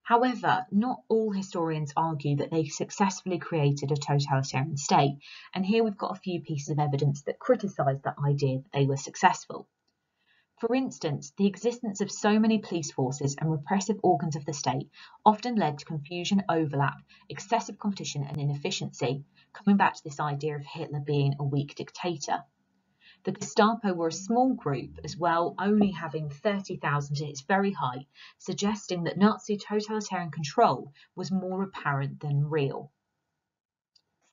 However, not all historians argue that they successfully created a totalitarian state, and here we've got a few pieces of evidence that criticise that idea that they were successful. For instance, the existence of so many police forces and repressive organs of the state often led to confusion, overlap, excessive competition and inefficiency, coming back to this idea of Hitler being a weak dictator. The Gestapo were a small group as well, only having 30,000 at its very height, suggesting that Nazi totalitarian control was more apparent than real.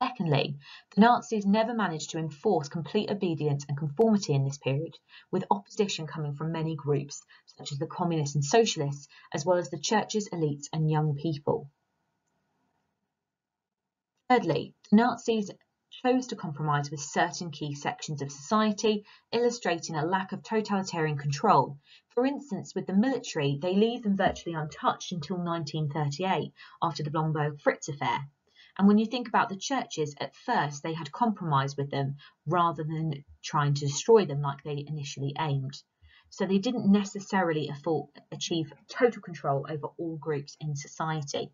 Secondly, the Nazis never managed to enforce complete obedience and conformity in this period, with opposition coming from many groups, such as the communists and socialists, as well as the churches, elites and young people. Thirdly, the Nazis chose to compromise with certain key sections of society, illustrating a lack of totalitarian control. For instance, with the military, they leave them virtually untouched until 1938, after the Blomberg-Fritz affair. And when you think about the churches, at first they had compromised with them rather than trying to destroy them like they initially aimed. So they didn't necessarily achieve total control over all groups in society.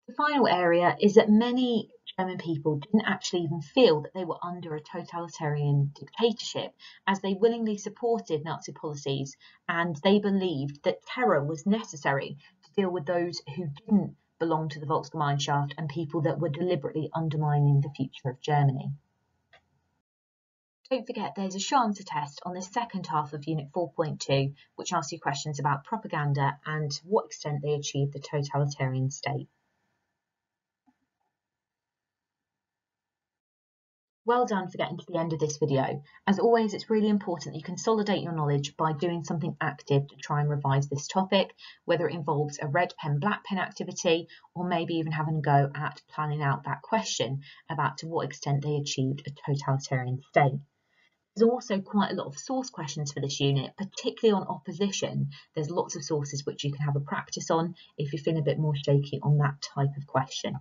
The final area is that many German people didn't actually even feel that they were under a totalitarian dictatorship, as they willingly supported Nazi policies and they believed that terror was necessary to deal with those who didn't belong to the Volksgemeinschaft and people that were deliberately undermining the future of Germany. Don't forget there's a short answer test on the second half of Unit 4.2, which asks you questions about propaganda and to what extent they achieved the totalitarian state. Well done for getting to the end of this video. As always, it's really important that you consolidate your knowledge by doing something active to try and revise this topic, whether it involves a red pen, black pen activity, or maybe even having a go at planning out that question about to what extent they achieved a totalitarian state. There's also quite a lot of source questions for this unit, particularly on opposition. There's lots of sources which you can have a practice on if you're feeling a bit more shaky on that type of question.